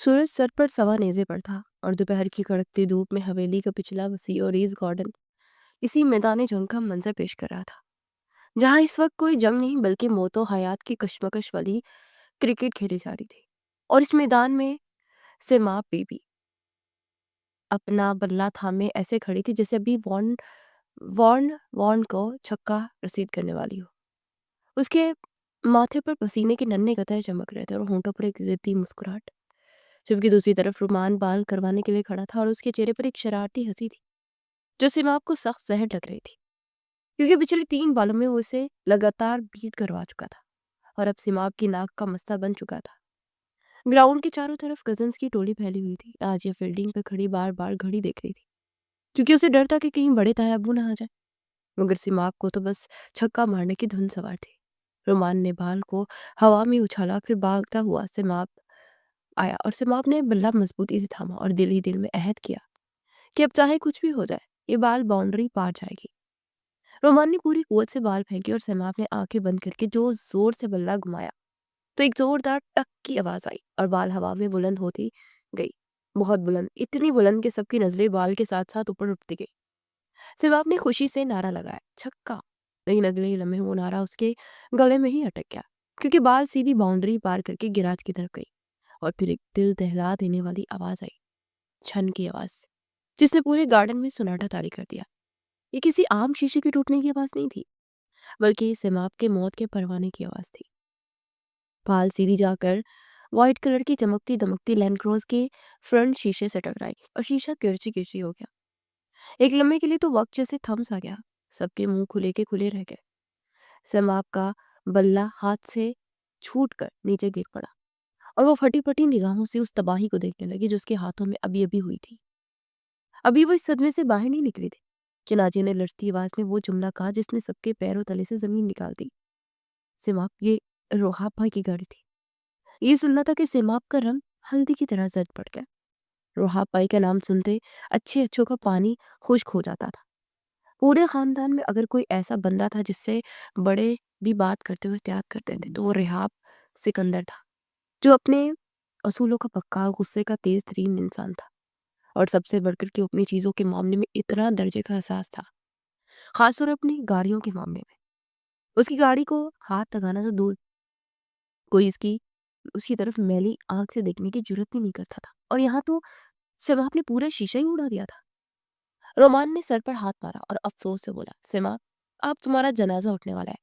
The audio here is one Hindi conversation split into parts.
सूरज सर पर सवा नेज़े पर था और दोपहर की कड़कती धूप में हवेली का पिछला वसी और रेस गार्डन इसी मैदान जंग का मंजर पेश कर रहा था, जहां इस वक्त कोई जंग नहीं बल्कि मौतो हयात की कश्मकश वाली क्रिकेट खेली जा रही थी। और इस मैदान में से माँ बेबी अपना बल्ला थामे ऐसे खड़ी थी जैसे अभी वॉर्न वॉर्न वॉर्न को छक्का रसीद करने वाली हो। उसके माथे पर पसीने के नन्हे कतरे चमक रहे थे और होंठों पर एक जिद्दी मुस्कुराहट, जबकि दूसरी तरफ रुमान बाल करवाने के लिए खड़ा था और उसके चेहरे पर एक शरारती हंसी थी जो सिमाब को सख्त जहर लग रही थी, क्योंकि पिछले 3 बालों में वो उसे लगातार बीट करवा चुका था और अब सिमाब की नाक का मस्ता बन चुका था। ग्राउंड के चारों तरफ कजन्स की टोली फैली हुई थी। आज ये फील्डिंग पे खड़ी बार बार घड़ी देख रही थी, क्योंकि उसे डर था कि कहीं बड़े तायाबू ना आ जाए। मगर सिमाब को तो बस छक्का मारने की धुन सवार थी। रोमान ने बाल को हवा में उछाला, फिर भागता हुआ सिमाब आया और सिमाब ने बल्ला मजबूती से थामा और दिल ही दिल में अहद किया कि अब चाहे कुछ भी हो जाए, ये बाल बाउंड्री पार जाएगी। रोमान ने पूरी कुवत से बाल फेंके और सिमाब ने आंखें बंद करके जो जोर से बल्ला घुमाया तो एक जोरदार टक की आवाज आई और बाल हवा में बुलंद होती गई, बहुत बुलंद, इतनी बुलंद कि सबकी नजरें बाल के साथ साथ ऊपर उठती गई। सिमाब ने खुशी से नारा लगाया, छक्का। लेकिन अगले ही लम्हे वो नारा उसके गले में ही अटक गया, क्योंकि बाल सीधी बाउंड्री पार करके गिराज की तरफ गई और फिर एक दिल दहला देने वाली आवाज आई, छन की आवाज, जिसने पूरे गार्डन में सन्नाटा तारी कर दिया। ये किसी आम शीशे के टूटने की आवाज नहीं थी, बल्कि सिमाब के मौत के परवाने की आवाज थी। पाल सीधी जाकर व्हाइट कलर की चमकती दमकती लैंड क्रॉस के फ्रंट शीशे से टकराई और शीशा किरची किरची हो गया। एक लम्हे के लिए तो वक्त जैसे थम सा गया, सबके मुंह खुले के खुले रह गए। सिमाब का बल्ला हाथ से छूट कर नीचे गिर पड़ा और वो फटी फटी निगाहों से उस तबाही को देखने लगी जो उसके हाथों में अभी अभी हुई थी। अभी वो इस सदमे से बाहर नहीं निकली थी। चनाचे ने लड़ती आवाज में वो जुमला कहा जिसने सबके पैरों तले से जमीन निकाल दी, सिमाब, ये रोहाब भाई की गाड़ी थी। ये सुनना था कि सिमाब का रंग हल्दी की तरह जद पड़ गया। रोहाब भाई का नाम सुनते अच्छे अच्छों का पानी खुश्क हो जाता था। पूरे खानदान में अगर कोई ऐसा बंदा था जिससे बड़े भी बात करते हुए त्याग करते थे तो वो रेहाब सिकंदर था, जो अपने असूलों का पक्का, गुस्से का तेज तरीन इंसान था और सबसे बढ़कर के अपनी चीजों के मामले में इतना दर्जे का एहसास था, खासतौर अपनी गाड़ियों के मामले में। उसकी गाड़ी को हाथ लगाना तो दूर, कोई इसकी उसकी तरफ मैली आंख से देखने की जुर्रत भी नहीं करता था, और यहाँ तो सिमाब ने पूरा शीशा ही उड़ा दिया था। रोमान ने सर पर हाथ मारा और अफसोस से बोला, सिमाब, अब तुम्हारा जनाजा उठने वाला है,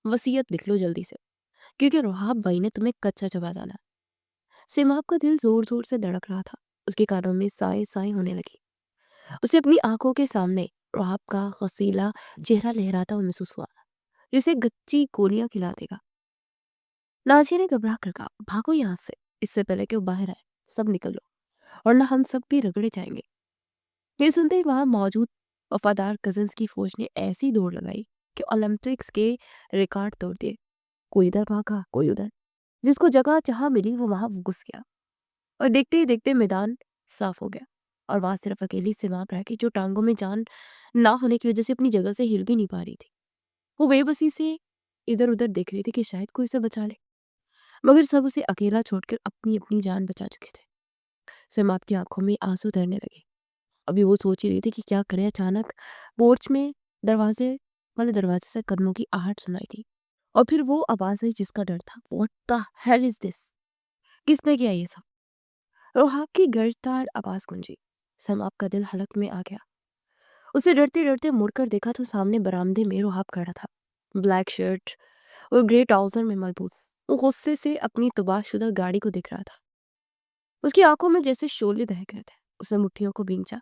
वसीयत लिख लो जल्दी से, क्योंकि रोहाब भाई ने तुम्हें कच्चा चबा डाला। सिमाब का दिल जोर जोर से धड़क रहा था, उसके कानों में साए साए होने लगी। उसे अपनी आंखों के सामने रोहाब का हसीला चेहरा लहराता हुआ महसूस हुआ, जिसे गच्ची गोलियां खिला देगा। नाजिया ने घबरा कर कहा, भागो यहाँ से, इससे पहले कि वो बाहर आए, सब निकल लो, और ना हम सब भी रगड़े जाएंगे। ये सुनते ही वहां मौजूद वफादार कजिन्स की फौज ने ऐसी दौड़ लगाई कि ओलंपिक्स के रिकॉर्ड तोड़ दिए। कोई इधर भागा, कोई उधर, जिसको जगह जहां मिली वो वहां घुस गया और देखते ही देखते मैदान साफ हो गया और वहां सिर्फ अकेली सिमाप रह गई, जो टांगों में जान ना होने की वजह से अपनी जगह से हिल भी नहीं पा रही थी। वो बेबसी से इधर उधर देख रही थी कि शायद कोई उसे बचा ले, मगर सब उसे अकेला छोड़कर अपनी अपनी जान बचा चुके थे। सिमाप की आंखों में आंसू तैरने लगे। अभी वो सोच ही रही थी कि क्या करे, अचानक पोर्च में दरवाजे दरवाजे से कदमों की आहट सुनाई दी और फिर वो आवाज आई जिसका डर था, what the hell is this, किसने किया ये सब? रोहाब की गर्जदार आवाज गूंजी। सैमाब का दिल हलक में आ गया। उसे डरते डरते मुड़कर देखा तो सामने बरामदे में रोहाब खड़ा था, ब्लैक शर्ट और ग्रे ट्राउजर में मलबूस। वो गुस्से से अपनी तबाहशुदा गाड़ी को देख रहा था। उसकी आंखों में जैसे शोले दहक रहे थे। उसने मुट्ठियों को भींचा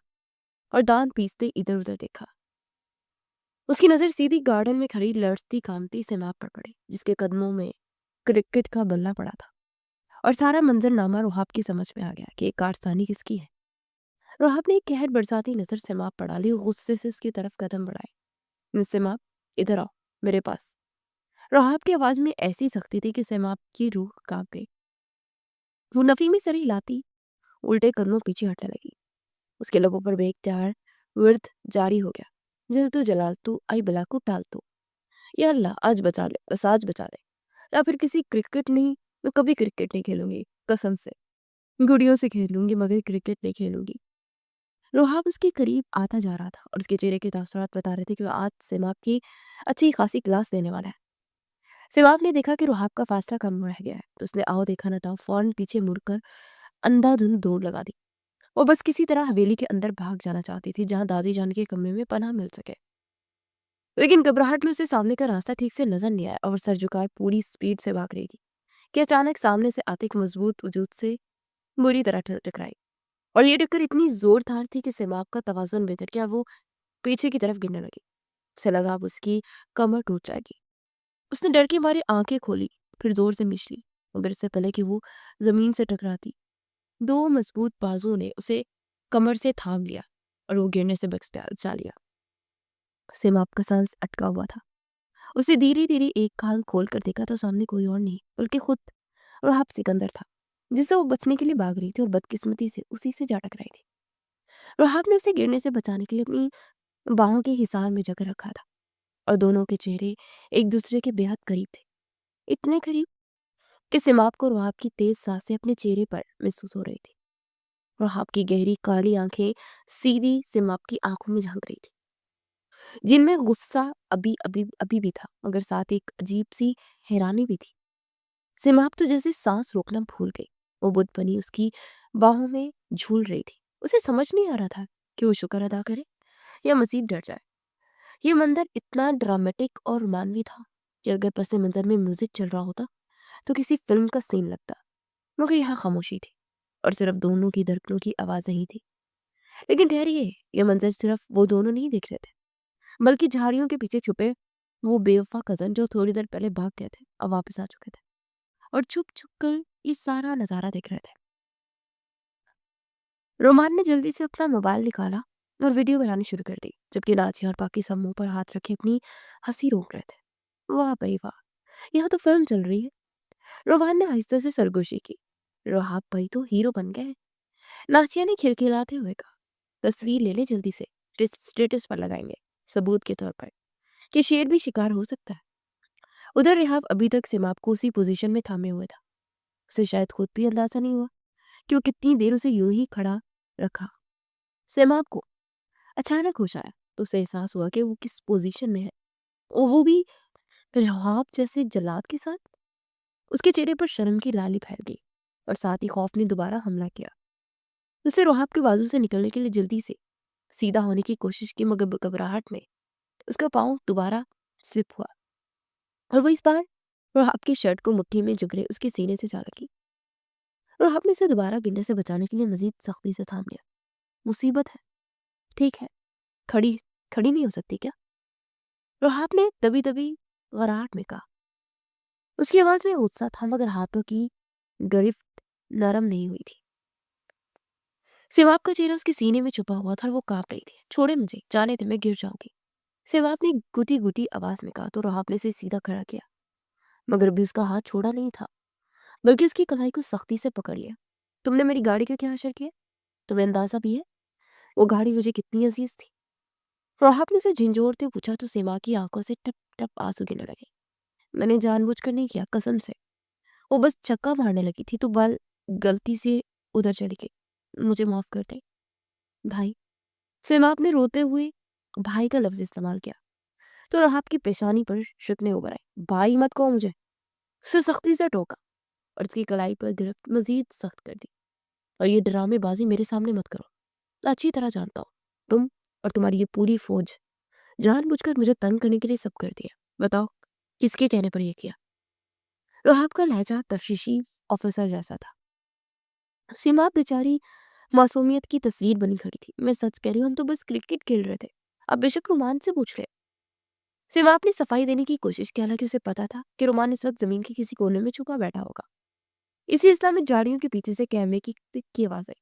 और दांत पीसते इधर उधर देखा। उसकी नजर सीधी गार्डन में खड़ी लड़ती कामती सैमाब पर पड़ी, जिसके कदमों में क्रिकेट का बल्ला पड़ा था। और सारा मंजरनामा रोहाब की समझ में आ गया कि ये कारस्तानी किसकी है। रोहाब ने एक कहर बरसाती नजर सैमाब पर डाली और गुस्से से उसकी तरफ कदम बढ़ाए। मिस सैमाब, इधर आओ, मेरे पास। रोहाब की आवाज में ऐसी सख्ती थी कि सैमाब की रूह कांप गई। वो नफी में सर हिलाती उल्टे कदमों पीछे हटने लगी। उसके लबों पर बेख्तियार विर्द जारी हो गया, जल तू जलाल तू आई बला को टाल तू, या अल्लाह आज बचा ले, बस आज बचा ले, या फिर किसी क्रिकेट नहीं तो कभी क्रिकेट नहीं खेलूंगी, कसम से। गुड़ियों से खेल लूंगी मगर क्रिकेट नहीं खेलूंगी। रोहाब उसके करीब आता जा रहा था और उसके चेहरे के तासुरात बता रहे थे कि वो आज सिमाब की अच्छी खासी क्लास लेने वाला है। सिमाब ने देखा कि रोहाब का फासला कम रह गया है तो उसने आओ देखा न था फौरन पीछे मुड़कर अंधाधुंध दौड़ लगा दी। वो बस किसी तरह हवेली के अंदर भाग जाना चाहती थी जहां दादी जान के कमरे में पनाह मिल सके। लेकिन घबराहट में उसे सामने का रास्ता ठीक से नजर नहीं आया और सर झुकाए पूरी स्पीड से भाग रही थी कि अचानक सामने से आते एक मजबूत वजूद से बुरी तरह टकराई। और ये टक्कर इतनी जोरदार थी कि सिमाब का तवाज़ुन बिगड़ गया। वो पीछे की तरफ गिरने लगी। उसे लगा अब उसकी कमर टूट जाएगी। उसने डर के मारे आंखें खोली, फिर जोर से मिचली, मगर इससे पहले कि वो जमीन से टकराती, दो मजबूत बाजुओं ने उसे कमर से थाम लिया और वो गिरने से बचा लिया। सिमाब का सांस अटका हुआ था। उसे धीरे धीरे एक कान खोल कर देखा तो सामने कोई और नहीं बल्कि खुद राहब सिकंदर था, जिससे वो बचने के लिए भाग रही थी और बदकिस्मती से उसी से जा टकराई थी। राहब ने उसे गिरने से बचाने के लिए अपनी बाहों के हिसार में जकड़ रखा था और दोनों के चेहरे एक दूसरे के बेहद करीब थे, इतने करीब कि सिमाब को राहब की तेज सांसें अपने चेहरे पर महसूस हो रही थी। राहब की गहरी काली आंखें सीधी सिमाब की आंखों में झांक रही थी, जिनमें गुस्सा अभी अभी अभी भी था मगर साथ एक अजीब सी हैरानी भी थी। सिमाब तो जैसे सांस रोकना भूल गई। वो बुत बनी उसकी बाहों में झूल रही थी। उसे समझ नहीं आ रहा था कि वो शुक्र अदा करे या मजीद डर जाए। ये मंजर इतना ड्रामेटिक और मानवी था कि अगर पस मंजर में म्यूजिक चल रहा होता तो किसी फिल्म का सीन लगता, मगर यहाँ खामोशी थी और सिर्फ दोनों की धड़कनों की आवाजें ही थी। लेकिन ठहरिए, ये मंजर सिर्फ वो दोनों नहीं दिख रहे थे, बल्कि झाड़ियों के पीछे छुपे वो बेवफा कजन जो थोड़ी देर पहले भाग गए थे अब वापस आ चुके थे और छुप छुप कर ये सारा नजारा देख रहे थे। रोमान ने जल्दी से अपना मोबाइल निकाला और वीडियो बनानी शुरू कर दी, जबकि नाजिया और बाकी सब मुंह पर हाथ रखे अपनी हंसी रोक रहे थे। वाह भाई वाह, यहाँ तो फिल्म चल रही है। रोमान ने आहिस्ते से सरगोशी की। रोहाब भाई तो हीरो बन गए। नाजिया ने खिलखिलाते हुए कहा, तस्वीर ले ले जल्दी से, स्टेटस पर लगाएंगे सबूत के तौर पर कि शेर भी शिकार हो सकता है। उधर रिहाब अभी तक सिमाब को उसी पोजीशन में थामे हुए था। उसे शायद खुद भी अंदाजा नहीं हुआ कि वो कितनी देर उसे यूं ही खड़ा रखा। सिमाब को अचानक होश आया तो उसे एहसास हुआ कि वो किस पोजीशन में है, और वो भी रिहाब जैसे जल्लाद के साथ। उसके चेहरे पर शर्म की लाली फैल गई और साथ ही खौफ ने दोबारा हमला किया। उसने रोहाब के बाजू से निकलने के लिए जल्दी से सीधा होने की कोशिश की, मगर घबराहट में उसका पाँव दोबारा स्लिप हुआ और वो इस बार रोहाब की शर्ट को मुट्ठी में जकड़े उसके सीने से जा लगी। रोहाब ने उसे दोबारा गिरने से बचाने के लिए मजीद सख्ती से थाम लिया। मुसीबत है, ठीक है, खड़ी खड़ी नहीं हो सकती क्या? रोहाब ने दबी दबी गराहट में कहा। उसकी आवाज में गुस्सा था मगर हाथों की गिरफ्त नरम नहीं हुई थी। सिवाब का चेहरा उसके सीने में छुपा हुआ था और वो कांप रही थी। छोड़े मुझे, जाने दे, मैं गिर जाऊंगी। सिवाब ने गुटी गुटी आवाज में कहा तो रोहाब ने उसे सीधा खड़ा किया, मगर भी उसका हाथ छोड़ा नहीं था, बल्कि उसकी कलाई को सख्ती से पकड़ लिया। तुमने मेरी गाड़ी का क्या असर किया? तुम्हें अंदाजा भी है वो गाड़ी मुझे कितनी अजीज थी? रोहाब ने उसे झिंझोरते पूछा तो सीमा की आंखों से टप टप आंसू गिरने लगे। मैंने जानबूझकर नहीं किया, कसम से। वो बस चक्का मारने लगी थी तो बल गलती से उधर चली गई। मुझे माफ कर दे भाई। सिमाब ने रोते हुए भाई का लफ्ज इस्तेमाल किया तो राहब की पेशानी पर शिकने उभर आए। भाई मत कहो मुझे, उसे सख्ती से टोका और उसकी कलाई पर गिरफ्त मजीद सख्त कर दी। और ये ड्रामेबाजी मेरे सामने मत करो, अच्छी तरह जानता हूँ तुम और तुम्हारी ये पूरी फौज जानबूझकर मुझे तंग करने के लिए सब कर दिया। बताओ किसके कहने पर यह किया? राहब का लहजा तफ्शीशी ऑफिसर जैसा था। सीमा बेचारी मासूमियत की तस्वीर बनी खड़ी थी। मैं सच कह रही हूँ, हम तो बस क्रिकेट खेल रहे थे, अब बेशक रोमान से पूछ ले। सिवा अपनी सफाई देने की कोशिश की, हालांकि उसे पता था कि रोमान इस वक्त जमीन के किसी कोने में छुपा बैठा होगा। इसी अवस्था में झाड़ियों के पीछे से कैमरे की टिक की आवाज आई।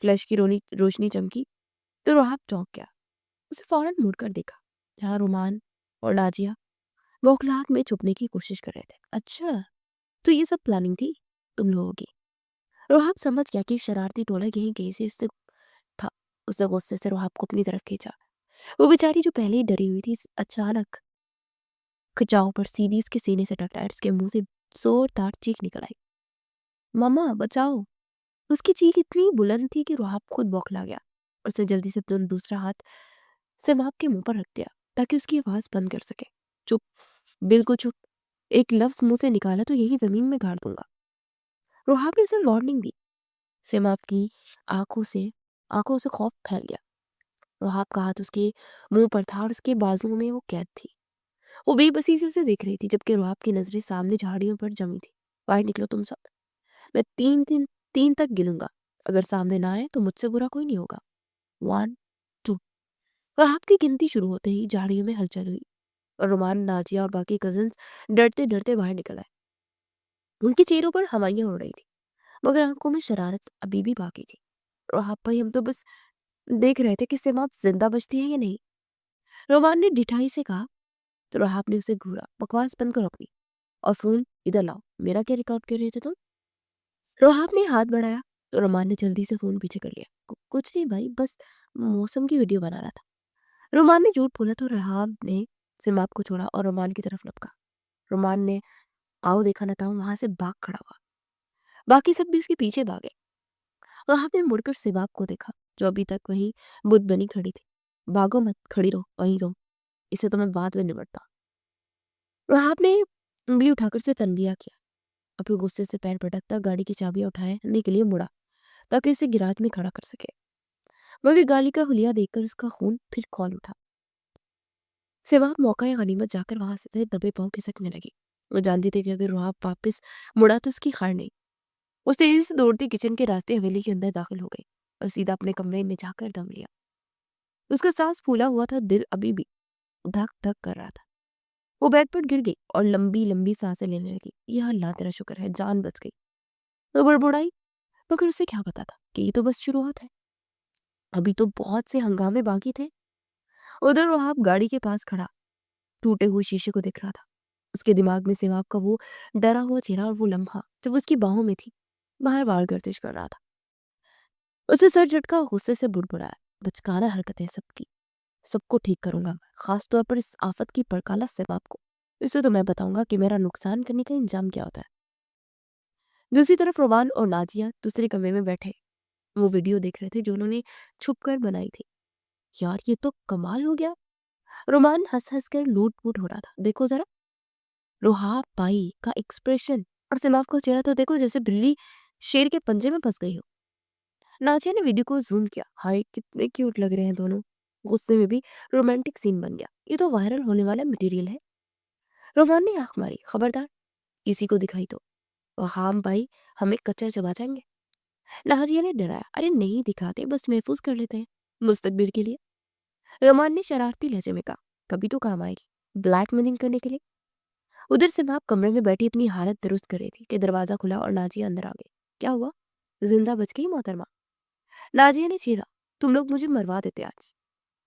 फ्लैश की रोशनी चमकी तो राहब चौंक गया। उसे फौरन मुड़कर देखा, जहाँ रोमान और नाजिया बौखलाहट में छुपने की कोशिश कर रहे थे। अच्छा, तो ये सब प्लानिंग थी तुम लोगों की। रोहाब समझ गया कि शरारती टोला यहीं कहीं से उससे था। उसने गुस्से से रोहाब को अपनी तरफ खींचा। वो बेचारी जो पहले ही डरी हुई थी, अचानक खिंचाव पर सीधी उसके सीने से टकराई और उसके मुंह से जोरदार चीख निकल आई। मम्मा बचाओ! उसकी चीख इतनी बुलंद थी कि रुहाब खुद बौखला गया। उसने जल्दी से अपना दूसरा हाथ सिमाप के मुंह पर रख दिया ताकि उसकी आवाज बंद कर सके। चुप, बिल्कुल चुप। एक लफ्ज मुंह से निकाला तो यही जमीन में गाड़ दूंगा। रुहाब ने उसे वार्निंग दी। सिमाप की आंखों से आंखों से खौफ फैल गया। रुहाब का हाथ उसके मुंह पर था और उसके बाजुओं में वो कैद थी। वो बेबसी से उसे देख रही थी जबकि रुहाब की नजरें सामने झाड़ियों पर जमी थी। बाहर निकलो तुम सब। मैं तीन तक गिनूंगा। अगर सामने ना आए तो मुझसे बुरा कोई नहीं होगा। 1 2। राहत की गिनती शुरू होते ही झाड़ियों में हलचल हुई और रोमान, नाजिया और बाकी कजिन्स डरते डरते बाहर निकल आए। उनके चेहरों पर हवाइयां उड़ रही थी मगर आंखों में शरारत अभी भी बाकी थी। राहत भाई, हम तो बस देख रहे थे कि सिमा जिंदा बचती है या नहीं, रोमान ने ढिठाई से कहा। तो राहत ने उसे घूरा। बकवास बंद करो अपनी और फोन इधर लाओ। मेरा क्या रिकॉर्ड कर रहे थे तुम? रोहाब ने हाथ बढ़ाया तो रोमान ने जल्दी से फोन पीछे कर लिया। कुछ नहीं भाई, बस मौसम की वीडियो बना रहा था। रोमान ने झूठ बोला तो रहाब ने सिमाब को छोड़ा और रोमान की तरफ लपका। रोमान ने आओ देखा न था वहां से भाग खड़ा हुआ। बाकी सब भी उसके पीछे भागे। रहाब ने मुड़कर सिमाब को देखा जो अभी तक वही बुद्ध बनी खड़ी थी। भागो मत, खड़ी रहो वहीं रहो, इसे तो मैं बाद में निपटता। रहाब ने उंगली उठाकर से तनबिया किया। अभी गुस्से से पैर पटकता गाड़ी की चाबियां उठाने के लिए मुड़ा ताकि उसे गिराज में खड़ा कर सके। मगर गाली का हुलिया देखकर उसका खून फिर खौल उठा। सिवाब मौका या गनीमत जाकर वहां से दबे पांव खिसकने लगी। वो जानती थी कि अगर रुहाब वापस मुड़ा तो उसकी खैर नहीं। उस तेजी से दौड़ती किचन के रास्ते हवेली के अंदर दाखिल हो गई और सीधा अपने कमरे में जाकर दम लिया। उसका सांस फूला हुआ था, दिल अभी भी धक धक कर रहा था। वो बेड पर गिर गई और लंबी लंबी सांसें लेने लगी। यह अल्लाह तेरा शुक्र है जान बच गई। तो बड़बड़ाई, मगर उसे क्या पता था कि ये तो बस शुरुआत है, अभी तो बहुत से हंगामे बाकी थे। उधर रुहाब गाड़ी के पास खड़ा टूटे हुए शीशे को देख रहा था। उसके दिमाग में सिवाब का वो डरा हुआ चेहरा और वो लम्हा जब उसकी बाहों में थी बार बार गर्दिश कर रहा था। उसे सर झटका और गुस्से से बुड़बुड़ाया। बचकाना हरकतें सबकी, सबको ठीक करूंगा मैं, खास तौर पर इस आफत की परकाला सिवाब को। इसे तो मैं बताऊंगा कि मेरा नुकसान करने का इंजाम क्या होता है। दूसरी तरफ रोमान और नाजिया दूसरे कमरे में बैठे वो वीडियो देख रहे थे जो उन्होंने छुप कर बनाई थी। यार ये तो कमाल हो गया। रोमान हंस हंस कर लूट पुट हो रहा था। देखो जरा रुहाब बाई का एक्सप्रेशन और सिमाफ का चेहरा तो देखो जैसे बिल्ली शेर के पंजे में फंस गई हो। नाजिया ने वीडियो को जूम किया। हाय कितने क्यूट लग रहे हैं दोनों। गुस्से में भी रोमांटिक सीन बन गया। ये तो वायरल होने वाला मटेरियल है। रोमान ने आंख मारी। खबरदार किसी को दिखाई तो वहाम भाई हमें कच्चा चबा जाएंगे। नाजिया ने डराया। अरे नहीं दिखाते, बस महफूज कर लेते हैं मुस्तकबिल के लिए। रोमान ने शरारती लहजे में कहा। कभी तो काम आएगी ब्लैकमेलिंग करने के लिए। उधर से आप कमरे में बैठी अपनी हालत दुरुस्त कर रही थी कि दरवाजा खुला और नाजिया अंदर आ गई। क्या हुआ, जिंदा बच गई मोहतरमा? नाजिया ने छेड़ा। तुम लोग मुझे मरवा देते आज।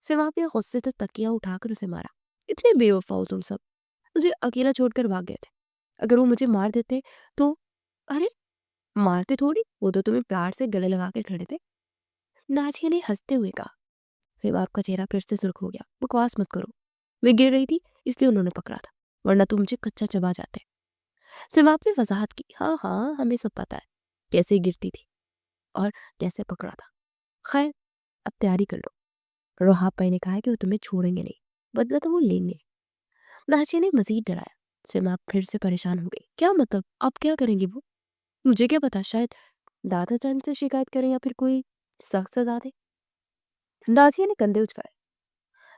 सिमाप ने गुस्से से तकिया उठाकर उसे मारा। इतने बेवफा हो तुम सब, मुझे अकेला छोड़कर भाग गए थे। अगर वो मुझे मार देते तो? अरे मारते थोड़ी, वो तो तुम्हें प्यार से गले लगाकर खड़े थे। नाजिया ने हंसते हुए कहा। सिमाप का चेहरा फिर से सुर्ख हो गया। बकवास मत करो, मैं गिर रही थी इसलिए उन्होंने पकड़ा था, वरना तुम मुझे कच्चा चबा जाते। सिमाप ने वजाहत की। हाँ हाँ हमें सब पता है कैसे गिरती थी और कैसे पकड़ा था। खैर अब तैयारी कर लो। रोहाब भाई ने कहा है कि वो तुम्हें छोड़ेंगे नहीं, बदला तो वो लेंगे। नाची ने मजीद डराया। सिमाप फिर से परेशान हो गई। क्या मतलब, आप क्या करेंगे वो? मुझे क्या पता, शायद दादा जान से शिकायत करें या फिर कोई सख्त सजा दे। नाजिया ने कंधे उचकाए।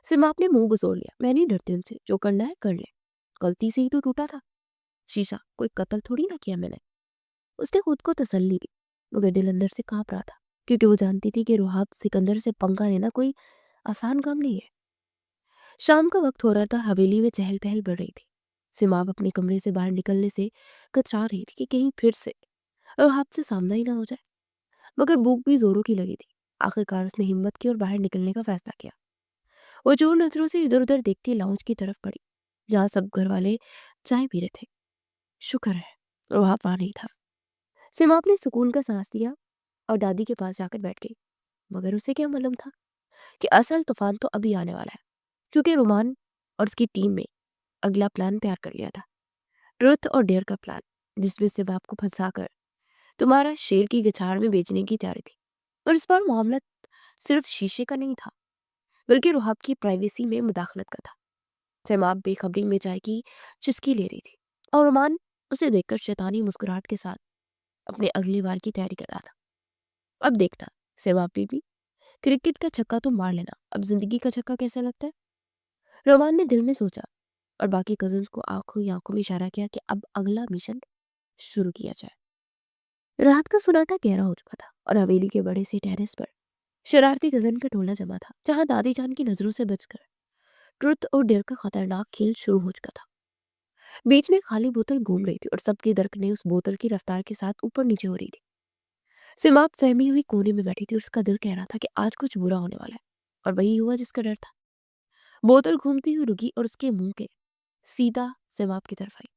सिमाप ने मुंह बसोड़ लिया। मैं नहीं डरती उनसे, जो करना है कर ले। गलती से ही तो टूटा था शीशा, कोई कत्ल थोड़ी ना किया मैंने। उसने खुद को तसल्ली दी मगर दिल अंदर से कांप रहा था क्योंकि वो जानती थी कि रुहाब सिकंदर से पंगा लेना कोई आसान काम नहीं है। शाम का वक्त हो रहा था। हवेली में चहल पहल बढ़ रही थी। सिमाब अपने कमरे से बाहर निकलने से कतरा रही थी कि कहीं फिर से रुहाब से सामना ही ना हो जाए। मगर भूख भी जोरों की लगी थी। आखिरकार उसने हिम्मत की और बाहर निकलने का फैसला किया। वो जोर नजरों से इधर उधर देखती लाउंज की तरफ पड़ी जहाँ सब घर वाले चाय पी रहे थे। शुक्र है रुहाब वहां नहीं था। सिमाब ने सुकून का सांस लिया और दादी के पास जाकर बैठ गई। मगर उसे क्या मालूम था कि असल तूफान तो अभी आने वाला है क्योंकि रोमान और उसकी टीम में अगला प्लान तैयार कर लिया था। ट्रुथ और डेयर का प्लान, जिसमें सिर्फ आपको फंसाकर तुम्हारा शेर की गिचार में बेचने की तैयारी थी। और इस बार मामला सिर्फ शीशे का नहीं था, बल्कि रुहाब की प्राइवेसी में मुदाखलत का था। सैमाब बेखबरी में चाय की चुस्की ले रही थी और रुमान उसे देखकर शैतानी मुस्कुराहट के साथ अपने अगली बार की तैयारी कर रहा था। अब देखना सैमाब बीबी, क्रिकेट का छक्का तो मार लेना, अब जिंदगी का छक्का कैसा लगता है? रोमान ने दिल में सोचा और बाकी कजिन्स को आंखों ही आंखों में इशारा किया कि अब अगला मिशन शुरू किया जाए। रात का सुनाटा गहरा हो चुका था और हवेली के बड़े से टेरेस पर शरारती कजन का टोला जमा था, जहां दादी जान की नजरों से बचकर ट्रुथ और डेयर का खतरनाक खेल शुरू हो चुका था। बीच में खाली बोतल घूम रही थी और सबकी दरकने उस बोतल की रफ्तार के साथ ऊपर नीचे हो रही थी। सिमाप सहमी हुई कोने में बैठी थी और उसका दिल कह रहा था कि आज कुछ बुरा होने वाला है, और वही हुआ जिसका डर था। बोतल घूमती हुई रुकी और उसके मुंह के सीधा सिमाप की तरफ आई।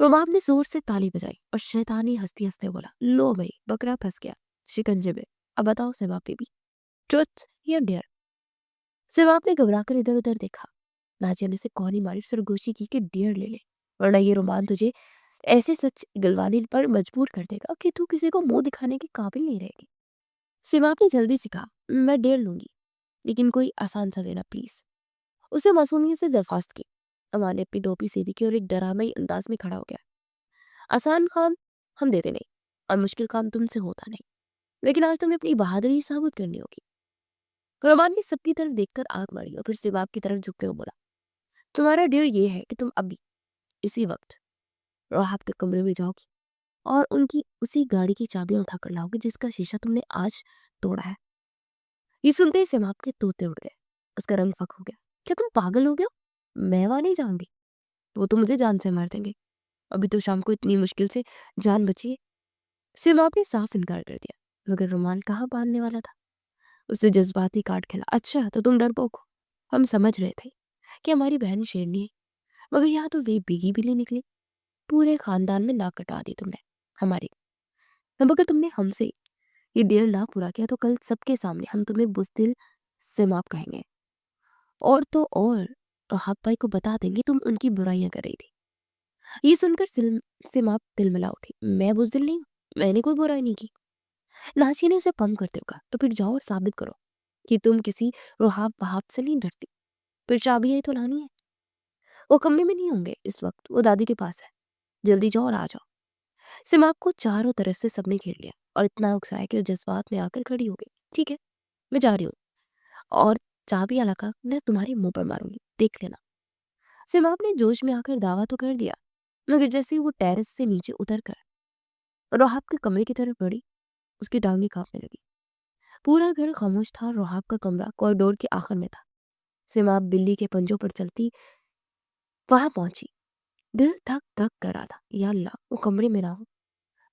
रुमाब ने जोर से ताली बजाई और शैतानी हंसते हंसते बोला, लो भाई, बकरा फंस गया शिकंजे में। अब बताओ सिमाप बेबी, ट्रुथ या डेयर? सिमाप ने घबराकर इधर उधर देखा। नाजिया ने से कौनी मारी, सरगोशी की कि डियर ले ले, वरना ये रोमान तुझे ऐसे सच गिलवाने पर मजबूर कर देगा कि तू किसी को मुंह दिखाने के काबिल नहीं रहेगी। सिमाप ने जल्दी से कहा, मैं डियर लूंगी, लेकिन कोई आसान सा देना प्लीज। उसे मासूमियत से दरख्वास्त की। अमान ने अपनी टोपी सीधी की और एक डरामई अंदाज में खड़ा हो गया। आसान काम हम देते नहीं, और मुश्किल काम तुमसे होता नहीं, लेकिन आज तुम्हें अपनी बहादुरी साबित करनी होगी। रोमान ने सबकी तरफ देखकर आग मारी और फिर सिबाब की तरफ झुकते हुए बोला, तुम्हारा डियर ये है कि तुम अभी इसी वक्त राहब के कमरे में जाओगी और उनकी उसी गाड़ी की चाबियां उठाकर लाओगे जिसका शीशा तुमने आज तोड़ा है। ये सुनते ही सिमाब के तोते उड़ गए। उसका रंग फक हो गया। क्या तुम पागल हो गए हो? मैं वहां नहीं जाऊंगी, वो तो मुझे जान से मार देंगे। अभी तो शाम को इतनी मुश्किल से जान बची है। सिमाब ने साफ इनकार कर दिया, मगर रुमान कहाँ बांधने वाला था। उससे जज्बाती काट खेला, अच्छा तो तुम डरपोक हो। हम समझ रहे थे कि हमारी बहन शेरनी है, मगर यहाँ तो वे बिगी बिल्ली निकली। पूरे खानदान में नाक कटा दी तुमने हमारी। अब अगर तुमने हमसे ये डेयर ना पूरा किया तो कल सबके सामने हम तुम्हें बुज़दिल सिमाब कहेंगे, और तो और राहत भाई को बता देंगे तुम उनकी बुराइयां कर रही थी। ये सुनकर सिमाब तिलमिला उठी, मैं बुज़दिल नहीं हूँ, मैंने कोई बुराई नहीं की। नाची ने उसे पम करते हुए कहा, तो फिर जाओ और साबित करो कि तुम किसी रुहाब वहाब से नहीं डरती। फिर चाबियां ही तो लानी है। वो कमरे में नहीं होंगे इस वक्त, वो दादी के पास है। जल्दी जाओ और आ जाओ। सिमाब को चारों तरफ से सबने घेर लिया और इतना उकसाया कि वो जज्बात में आकर खड़ी हो गई। ठीक है, मैं जा रही हूँ, और चाबी अलाका मैं तुम्हारे मुंह पर मारूंगी, देख लेना। सिमाब ने जोश में आकर दावा तो कर दिया, मगर जैसे ही वो टेरेस से नीचे उतर कर रोहाब के कमरे की तरफ बढ़ी, उसकी टांगें कांपने लगी। पूरा घर खामोश था और रोहाब का कमरा कॉरिडोर के आखिर में था। सिमाब बिल्ली के पंजों पर चलती वहां पहुंची। दिल धक धक कर रहा था, या अल्लाह वो कमरे में ना हो,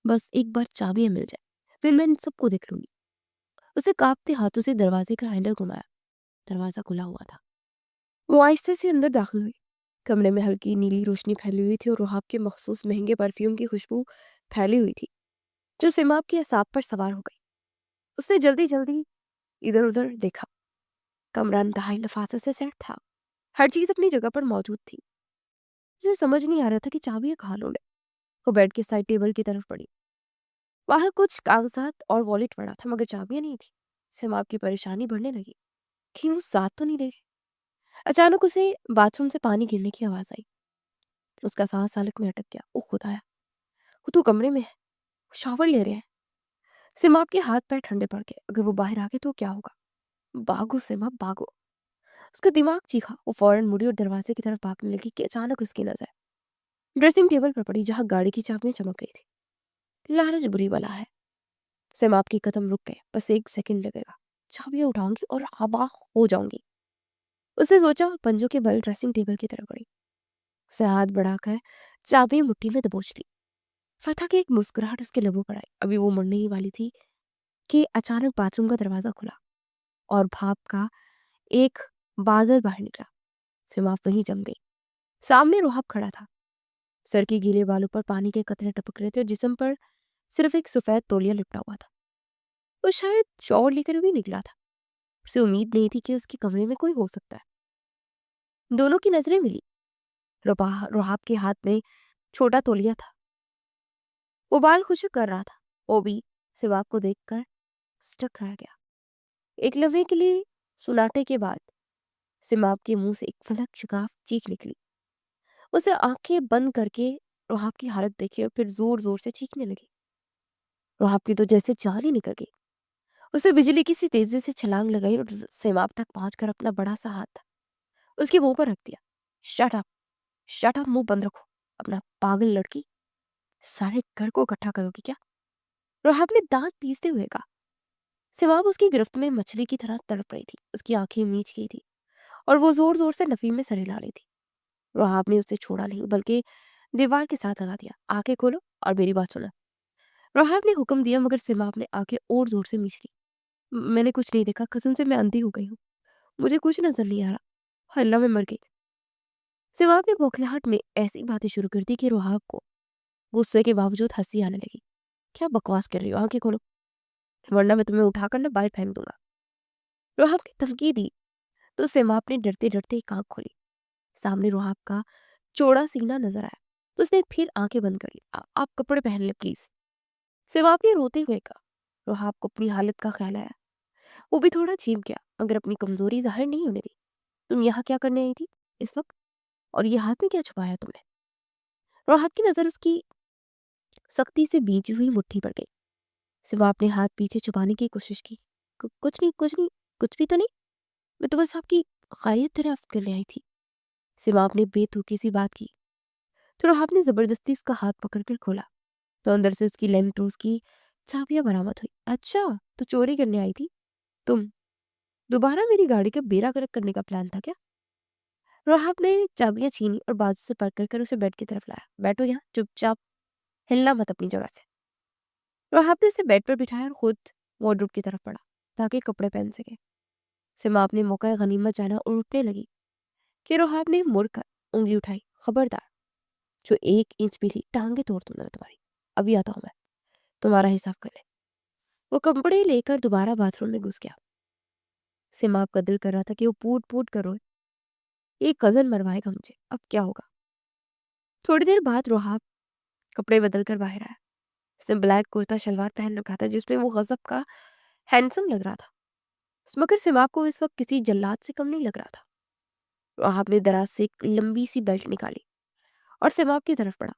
बस एक बार चाबियां मिल जाए, फिर मैं इन सबको देख लूंगी। उसे कांपते हाथों से दरवाजे का हैंडल घुमाया। दरवाजा खुला हुआ था। वो आहिस्ते से अंदर दाखिल हुई। कमरे में हल्की नीली रोशनी फैली हुई थी और रुहाब के मखसूस महंगे परफ्यूम की खुशबू फैली हुई थी, जो सिमाब के असाब पर सवार हो गई। उसने जल्दी जल्दी इधर उधर देखा। कमरा इंतहाई नफासत से सेट था। हर चीज अपनी जगह पर मौजूद थी। उसे समझ नहीं आ रहा था कि चाबियां कहाँ ढूंढे। वो बेड के साइड टेबल की तरफ पड़ी। वहां कुछ कागजात और वॉलेट पड़ा था, मगर चाबियां नहीं थी। सिमाब की परेशानी बढ़ने लगी। क्यों साथ तो नहीं रहे। अचानक उसे बाथरूम से पानी गिरने की आवाज आई। उसका सांस हालत में अटक गया। ओ खुदाया, वो तो कमरे में है, वो शावर ले रहे हैं। सिमाब के हाथ पैर ठंडे पड़ गए। अगर वो बाहर आ गए तो क्या होगा? भागो सिमाब भागो। उसका दिमाग चीखा। वो फौरन मुड़ी और दरवाजे की तरफ भागने लगी कि अचानक उसकी नजर ड्रेसिंग टेबल पर पड़ी, जहां गाड़ी की चाबियां चमक रही थी। लालच बुरी बला है। सिमाब के कदम रुक गए। बस एक सेकंड लगेगा, चाबियां उठाऊंगी और हवा हो जाऊंगी। उसे सोचा और पंजों के बल ड्रेसिंग टेबल की तरफ बढ़ी। उसे हाथ बढ़ाकर चाबी मुट्ठी में दबोच ली। फतह की एक मुस्कुराहट उसके लबों पर आई। अभी वो मुड़ने ही वाली थी कि अचानक बाथरूम का दरवाजा खुला और भाप का एक बादल बाहर निकला। सिमाफ वहीं जम गई। सामने रोहब खड़ा था। सर के गीले बालों पर पानी के कतरे टपक रहे थे और जिस्म पर सिर्फ एक सफेद तौलिया लिपटा हुआ था। वो शायद शॉवर लेकर भी निकला था। उसे उम्मीद नहीं थी कि उसके कमरे में कोई हो सकता है। दोनों की नजरें मिली। रोहाब के हाथ में छोटा तौलिया था। वो बाल खुशक कर रहा था। वो भी सिवाब को देखकर स्टक रह गया। एक लम्हे के लिए सुनाटे के बाद सिमाब के मुंह से एक फलक शिकाफ चीख निकली। उसे आंखें बंद करके रोहाब की हालत देखी और फिर जोर जोर से चीखने लगी। रोहाब की तो जैसे जान ही निकल गई। उसे बिजली की सी तेजी से छलांग लगाई और सिमाब तक पहुंचकर अपना बड़ा सा हाथ उसके मुंह पर रख दिया। शट अप, शट अप, मुंह बंद रखो। अपना पागल लड़की, सारे घर को इकट्ठा करोगी क्या? रोहाब ने दांत पीसते हुए कहा। सिमाब उसकी गिरफ्त में मछली की तरह तड़प रही थी। उसकी आंखें मीच गई थी और वो जोर जोर से नफीम में सर हिला रही थी। रोहाब ने उसे छोड़ा नहीं बल्कि दीवार के साथ लगा दिया। आंखें खोलो और मेरी बात सुनो। रोहाब ने हुक्म दिया मगर सिमाब ने आंखें और जोर से मीच ली। मैंने कुछ नहीं देखा, कसम से मैं अंधी हो गई हूँ। मुझे कुछ नजर नहीं आ रहा। अल्लाह, मैं मर गई। सिमाब ने बौखलाहट में ऐसी बातें शुरू कर दी कि रोहाब को गुस्से के बावजूद हंसी आने लगी। क्या बकवास कर रही हो? आंखें खोलो वरना मैं तुम्हें उठाकर ना बाहर फेंक दूंगा। रोहाब ने धमकी दी तो सिमाब ने डरते डरते एक आंख खोली। सामने रोहाब का चौड़ा सीना नजर आया तो उसने फिर आंखें बंद कर ली। आप कपड़े पहन ले प्लीज। सिमाब ने रोते हुए कहा। रोहाब को अपनी हालत का ख्याल आया। वो भी थोड़ा चीप गया मगर अपनी कमजोरी जाहिर नहीं होने दी। तुम यहाँ क्या करने आई थी इस वक्त, और ये हाथ में क्या छुपाया तुमने? रोहाब की नजर उसकी सख्ती से बींची हुई मुट्ठी पर गई। सिवा अपने हाथ पीछे छुपाने की कोशिश की। कुछ नहीं, कुछ नहीं, कुछ भी तो नहीं। मैं तो बस आपकी खैरियत तरफ करने आई थी। सिवा ने बेतुकी सी बात की तो रोहाब ने जबरदस्ती उसका हाथ पकड़कर खोला तो अंदर से उसकी लैंड क्रूज की चाबियां बरामद हुई। अच्छा, तो चोरी करने आई थी तुम? दोबारा मेरी गाड़ी का बेड़ा गर्क करने का प्लान था क्या? रोहाब ने चाबियां छीनी और बाजू से पकड़ कर उसे बेड की तरफ लाया। बैठो यहाँ चुपचाप, हिलना मत अपनी जगह से। रोहाब ने उसे बेड पर बिठाया और खुद वार्डरोब की तरफ बढ़ा ताकि कपड़े पहन सके। सिमा अपने मौका गनीमत जाना और उठने लगी कि रोहाब ने मुड़कर उंगली उठाई। खबरदार, जो 1 इंच भी थी टांगे तोड़ दूंगा मैं तुम्हारी। अभी आता हूं मैं, तुम्हारा हिसाब कर ले। वो कपड़े लेकर दोबारा बाथरूम में घुस गया। सिमाब का दिल कर रहा था कि वो पूट पूट कर रोए। ये कजन मरवाएगा मुझे, अब क्या होगा? थोड़ी देर बाद रोहाब कपड़े बदल कर बाहर आया। उसने ब्लैक कुर्ता शलवार पहन रखा था जिसमें वो गजब का हैंडसम लग रहा था। मगर सिमाब को इस वक्त किसी जल्लाद से कम नहीं लग रहा था। रोहाब ने दराज से एक लंबी सी बेल्ट निकाली और सिमाब की तरफ बढ़ा।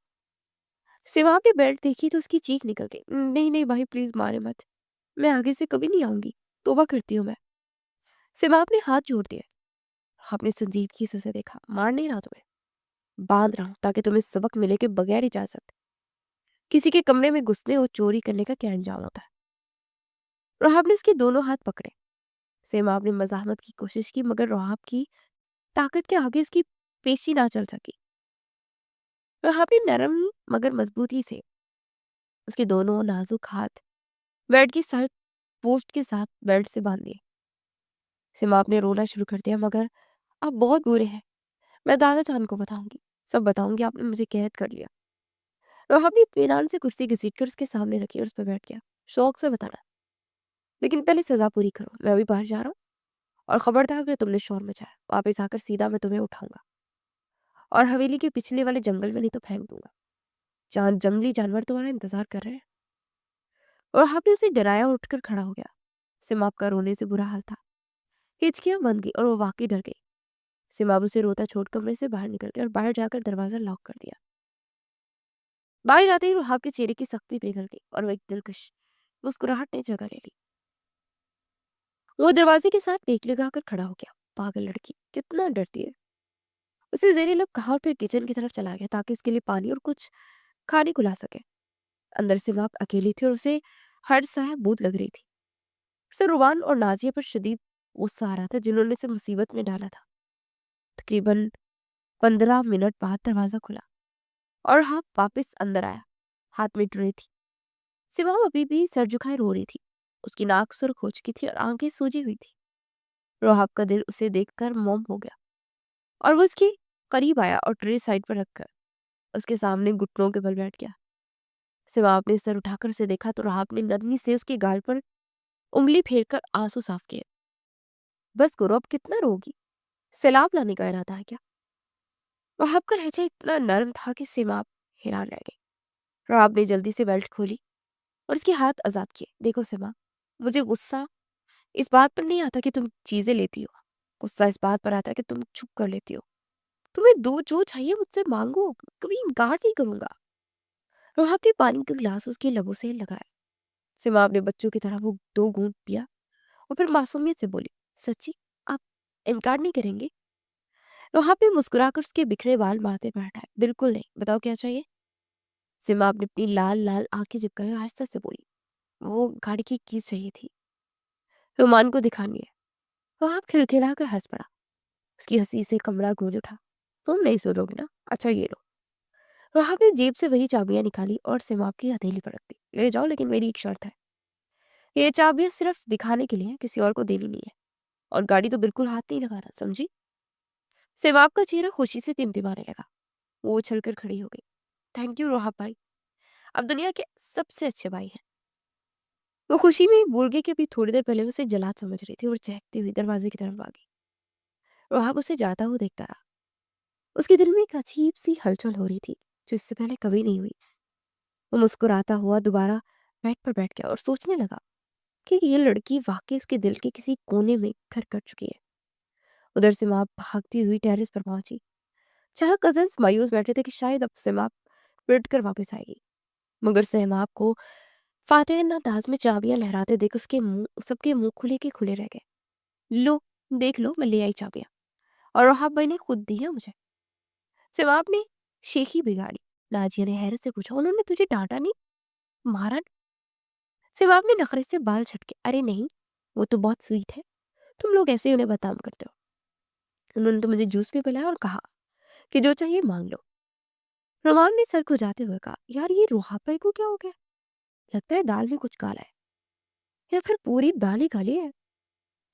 सिमाब ने बेल्ट देखी तो उसकी चीख निकल गई। नहीं नहीं भाई, प्लीज मारे मत, मैं आगे से कभी नहीं आऊंगी, तौबा करती हूँ मैं। सिमाब ने हाथ जोड़ दिए। आपने संजीदगी से उसे देखा। मार नहीं रहा तुम्हें, बांध रहा हूं ताकि तुम्हें सबक मिले कि बगैर इजाजत किसी के कमरे में घुसने और चोरी करने का क्या अंजाम होता है। रोहाब ने उसके दोनों हाथ पकड़े। सिमाब ने मजामत की कोशिश की मगर रोहाब की ताकत के आगे उसकी पेशी ना चल सकी। रोहाब ने नरम मगर मजबूती से उसके दोनों नाजुक हाथ बेड की साइड पोस्ट के साथ बेल्ट से बांध दिए। सिमाब ने रोना शुरू कर दिया। मगर आप बहुत बुरे हैं, मैं दादा जान को बताऊंगी, सब बताऊंगी, आपने मुझे कैद कर लिया। रोहाब ने इत्मीनान से कुर्सी घसीट कर उसके सामने रखी और उस पर बैठ गया। शौक से बताना, लेकिन पहले सजा पूरी करो। मैं अभी बाहर जा रहा हूँ और खबरदार अगर तुमने शोर मचाया वापस आकर सीधा मैं तुम्हें उठाऊंगा और हवेली के पिछले वाले जंगल में नहीं तो फेंक दूंगा जहाँ जंगली जानवर तुम्हारा इंतजार कर रहे हैं। और आपने उसे डराया और उठकर खड़ा हो गया। सिमाब का रोने से बुरा हाल था। हिचकियां बन गई और वो वाकई डर गई। सिमाब उसे रोता छोड़ कमरे से बाहर निकल गया और बाहर जाकर दरवाजा लॉक कर दिया। बाहर आते ही रुहाब के चेहरे की सख्ती पिघल गई और वो एक दिलकश मुस्कुराहट ने जगह ले ली। वो दरवाजे के साथ टेक लगाकर खड़ा हो गया। पागल लड़की, कितना डरती है, उसे जेरी लब कहा और फिर किचन की तरफ चला गया ताकि उसके लिए पानी और कुछ खाने को ला सके। अंदर से वह अकेली थी और उसे हर सह बूत लग रही थी। उसे रुबान और नाजिया पर शदीद गुस्सा आ रहा था जिन्होंने उसे मुसीबत में डाला था। तकरीबन 15 मिनट बाद दरवाजा खुला और हाँ वापिस अंदर आया। हाथ में ट्रे थी। सिवा अभी भी सर झुकाए रो रही थी। उसकी नाक सुर्ख हो चुकी थी और आंखें सूजी हुई थी। रोहाब का दिल उसे देखकर मौम हो गया और वो उसके करीब आया और ट्रे साइड पर रखकर उसके सामने घुटनों के बल बैठ गया। सिवा ने सर उठाकर उसे देखा तो राहब ने नरमी से उसके गाल पर उंगली फेरकर आंसू साफ किए। बस करो, अब कितना रोगी, सैलाब लाने का इरादा है क्या? वहाब का लहजा इतना नर्म था कि सिमाब हैरान रह गई। राब ने जल्दी से बेल्ट खोली और उसके हाथ आजाद किए। देखो सिमा, मुझे गुस्सा इस बात पर नहीं आता कि तुम चीजें लेती हो, गुस्सा इस बात पर आता है कि तुम चुप कर लेती हो। तुम्हें दो जो चाहिए मुझसे मांगो, कभी इनकार नहीं करूंगा। रोहा ने पानी का गिलास उसके लबों से लगाया। सिमा अपने बच्चों की तरह वो 2 घूंट पिया और फिर मासूमियत से बोली, सच्ची आप इनकार नहीं करेंगे? रोहा ने मुस्कुराकर उसके बिखरे बाल माथे पर हटाए। बिल्कुल नहीं, बताओ क्या चाहिए? सिमा अपनी अपनी लाल लाल आंखें चिपकाई और आहिस्ता से बोली, वो गाड़ी की कीज चाहिए थी, रुमान को दिखानी है। रोहा खिलखिलाकर हंस पड़ा। उसकी हंसी से कमरा गूंज उठा। तुम नहीं सुनोगी ना? अच्छा ये लो। रोहा ने जेब से वही चाबियां निकाली और सिमाब की हथेली पर रख दी। ले जाओ, लेकिन मेरी एक शर्त है। ये चाबियां सिर्फ दिखाने के लिए हैं, किसी और को देनी नहीं है। और गाड़ी तो बिल्कुल हाथ नहीं लगाना, समझी? सिमाब का चेहरा खुशी से टिमटिमाने लगा। वो उछलकर खड़ी हो गई। थैंक यू रोहा भाई, आप दुनिया के सबसे अच्छे भाई हैं। वो खुशी में भूल गई कि अभी थोड़ी देर पहले उसे जलाद समझ रही थी और चहकती हुई दरवाजे की तरफ भागी। रोहाब उसे जाता हुआ देखता रहा। उसके दिल में एक अजीब सी हलचल हो रही थी जो इससे पहले कभी नहीं हुई। वो मुस्कुराता हुआ दोबारा बेड पर बैठ गया और सोचने लगा कि ये लड़की वाकई उसके दिल के किसी कोने में घर कर चुकी है। उधर से माँ भागती हुई टेरेस पर पहुंची। जहाँ कजन्स मायूस बैठे थे कि शायद अब सिमाप लौट कर वापस आएगी, मगर सहमाब को फातेह अंदाज में चाबियां लहराते देख उसके मुंह सबके मुंह खुले के खुले रह गए। लो, देख लो, मैं ले आई चाबियां, और रोहाब भाई ने खुद दी है मुझे। सिमाब ने शेखी बिगाड़ी। नाजिया ने हैरत से पूछा, उन्होंने तुझे डांटा नहीं, मारा नहीं? सिमाब ने नखरे से बाल झटके। अरे नहीं, वो तो बहुत स्वीट है, तुम लोग ऐसे ही उन्हें बदनाम करते हो। उन्होंने तो मुझे जूस भी पिलाया और कहा कि जो चाहिए मांग लो। रोमान ने सर खुजाते हुए कहा, यार ये रोहाब भाई को क्या हो गया? लगता है दाल में कुछ काला है, या फिर पूरी दाल ही काली है।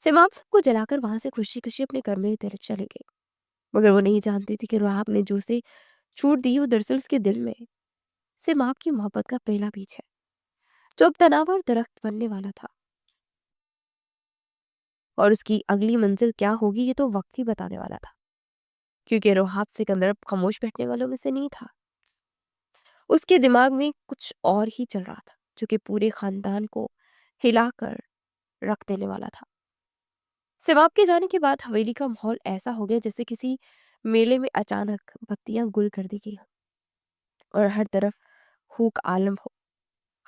सिमाब सबको जलाकर वहां से खुशी खुशी अपने कमरे की तरफ चले गए, मगर वो नहीं जानती थी कि रोहाब ने जो उसे छूट दी वो दरअसल उसके दिल में सिमाब की मोहब्बत का पहला बीज है, जो अब तनाव और दरख्त बनने वाला था। और उसकी अगली मंजिल क्या होगी ये तो वक्त ही बताने वाला था, क्योंकि रोहाब सिकंदर अब खामोश बैठने वालों में से नहीं था। उसके दिमाग में कुछ और ही चल रहा था, जो कि पूरे खानदान को हिलाकर रख देने वाला था। सिमाब के जाने के बाद हवेली का माहौल ऐसा हो गया जैसे किसी मेले में अचानक बत्तियां गुल कर दी गई हों और हर तरफ हूक आलम हो।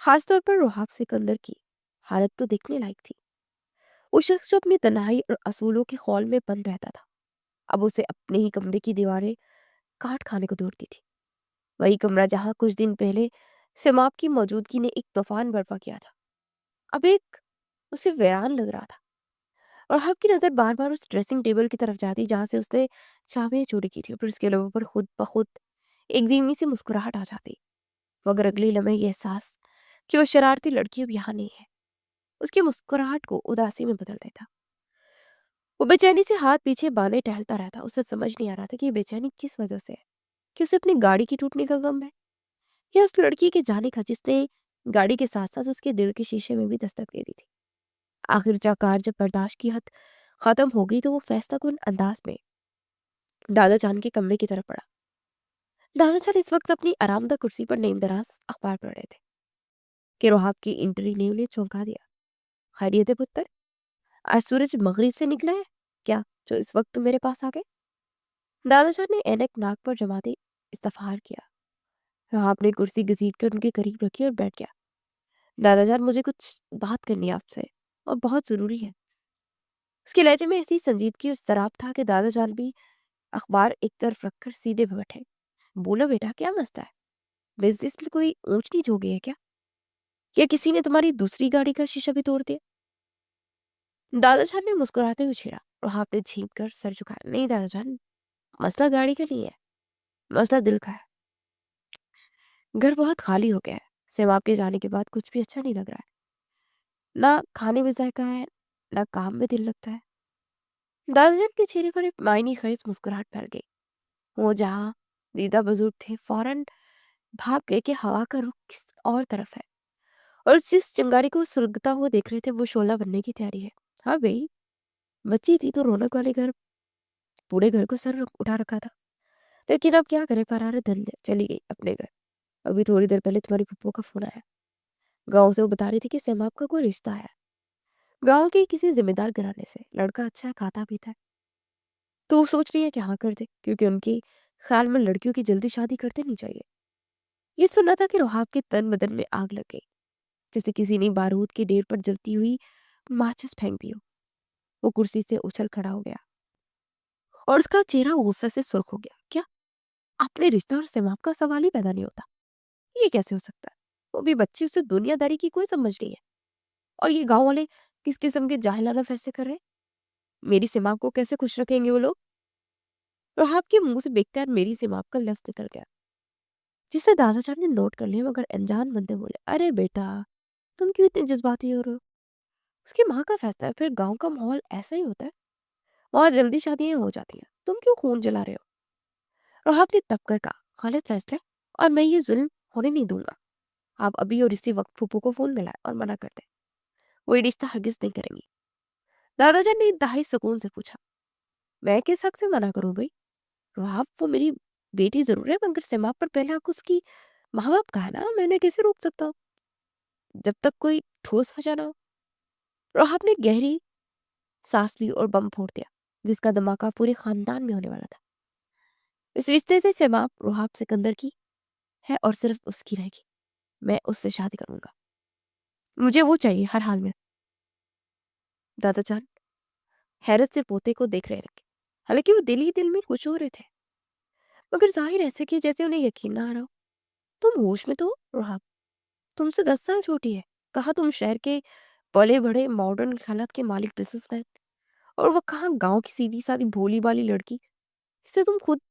खासतौर पर रोहाब सिकंदर की हालत तो देखने लायक थी। वो शख्स जो अपनी तन्हाई और असूलों के खौल में बंद रहता था, अब उसे अपने ही कमरे की दीवारें काट खाने को दौड़ती थी। वही कमरा जहां कुछ दिन पहले सिमाब की मौजूदगी ने एक तूफान बर्पा किया था, अब एक उसे वीरान लग रहा था। और आपकी नज़र बार बार उस ड्रेसिंग टेबल की तरफ जाती जहां से उसने चाबियां चोरी की थी, और फिर उसके लोगों पर खुद ब खुद एक धीमी सी मुस्कुराहट आ जाती, मगर अगले लम्हे ये एहसास कि वो शरारती लड़की अब यहाँ नहीं है उसकी मुस्कुराहट को उदासी में बदल देता। वो बेचैनी से हाथ पीछे बांधे टहलता रहता। उसे समझ नहीं आ रहा था कि ये बेचैनी किस वजह से है, कि उसे अपनी गाड़ी की टूटने का गम है, या उस लड़की के जाने का जिसने गाड़ी के साथ साथ उसके दिल के शीशे में भी दस्तक दे दी थी। आखिरकार जब बर्दाश्त की हद खत्म हो गई तो वो फैसला कुन अंदाज में दादा जान के कमरे की तरफ पड़ा। दादा जान इस वक्त अपनी आरामदा कुर्सी पर नीम दराज अखबार पढ़ रहे थे कि रोहाब की एंट्री ने उन्हें चौंका दिया। खैरियत है पुत्र, आज सूरज मगरिब से निकला है क्या, जो इस वक्त तुम मेरे पास आ गए? दादा जान ने ऐनक नाक पर जमाते इस्तफार किया। रोहाब ने कुर्सी घसीट कर उनके करीब रखी और बैठ गया। दादा जान, मुझे कुछ बात करनी है आपसे, और बहुत जरूरी है। उसके लहजे में ऐसी संजीदगी और शराब था कि दादा जान भी अखबार एक तरफ रखकर सीधे बैठे। बोलो बेटा, क्या मसला है? बिजनेस में कोई ऊंच नीच हो गई है क्या, या किसी ने तुम्हारी दूसरी गाड़ी का शीशा भी तोड़ दिया? दादाजान ने मुस्कुराते हुए छेड़ा, और हाथ ने झींक कर सर झुकाया। नहीं दादाजान, मसला गाड़ी का नहीं है, मसला दिल का है। घर बहुत खाली हो गया है, सेवाब के जाने के बाद कुछ भी अच्छा नहीं लग रहा है। ना खाने में जायका है, ना काम में दिल लगता है। दादाजान के चेहरे पर एक मायनी खीज मुस्कुराहट फैल गई। वो जहाँ दीदा बुजुर्ग थे फौरन भाग गए कि हवा का रुख किस और तरफ है, और जिस चिंगारी को सुलगता हुआ देख रहे थे वो शोला बनने की तैयारी है। हाँ भाई, बच्ची थी तो रौनक वाले घर पूरे घर को सर उठा रखा था, लेकिन अब क्या करे, करारे धन चली गई अपने घर। अभी थोड़ी देर पहले तुम्हारी फूफो का फ़ोन आया। गाँव से वो बता रही थी कि सेमाब का कोई रिश्ता है। गाँव के किसी ज़िम्मेदार घराने से। लड़का अच्छा है, खाता-पीता है। तो वो सोच रही है कि हाँ कर दे, क्योंकि उनके ख़्याल में लड़कियों की जल्दी शादी कर देनी चाहिए। ये सुना था कि रोहाब के तन-बदन में आग लग गई, जैसे किसी ने बारूद की ढेर पर जलती हुई माचिस फेंक दी हो। वो कुर्सी से उछल खड़ा हो गया और उसका चेहरा गुस्से से सुर्ख हो गया। क्या? अपने रिश्ते और सेमाब का सवाल ही पैदा नहीं होता। ये कैसे हो सकता है? वो भी बच्ची, उसे दुनियादारी की कोई समझ नहीं है। और ये गाँव वाले किस किस्म के जाहिलाना फैसले कर रहे हैं? मेरी सेमाब को कैसे खुश रखेंगे वो लोग? रोहाब के मुंह से बेख्तियार मेरी सेमाब का लफ्ज निकल गया, जिसे दादाजान ने नोट कर लिया, मगर अनजान बंदे बोले, अरे बेटा, तुम क्यों इतने जज्बाती हो रहे हो? उसकी माँ का फैसला है, फिर गाँव का माहौल ऐसा ही होता है। वहाँ जल्दी शादियां हो जाती हैं, तुम क्यों खून जला रहे हो? रोहाब ने तब कर कहा, गलत फैसला है और मैं ये जुल्म होने नहीं दूंगा। आप अभी और इसी वक्त फूफू को फोन मिलाए और मना कर दें। वो ये रिश्ता हरगिज नहीं करेंगी। दादाजान ने इंतहाई सुकून से पूछा, मैं किस हक से मना करूं भाई? रोहाब वो मेरी बेटी जरूर है, मगर सेमाब पर पहला हक उसकी माँ बाप का है ना, मैं उन्हें कैसे रोक सकता हूँ जब तक कोई ठोस वजह ना हो? रोहाब ने गहरी सांस ली और बम फोड़ दिया, जिसका धमाका पूरे खानदान में होने वाला था। इस रिश्ते से सेमाब रोहाब सिकंदर की है और सिर्फ उसकी रहेगी। मैं उससे शादी करूंगा। मुझे वो चाहिए हर हाल में। दादाजान हैरत से पोते को देख रहे रखे। हालांकि वो दिल ही दिल में कुछ हो रहे थे, मगर जाहिर ऐसे कि जैसे उन्हें यकीन ना आ रहा हो। तुम होश में तो हो, रोहाब तुमसे 10 साल छोटी है। कहा तुम शहर के पले बड़े मॉडर्न ख्यालात के मालिक बिजनेसमैन, और वह कहाँ गांव की सीधी सादी भोली भाली लड़की जिसे तुम खुद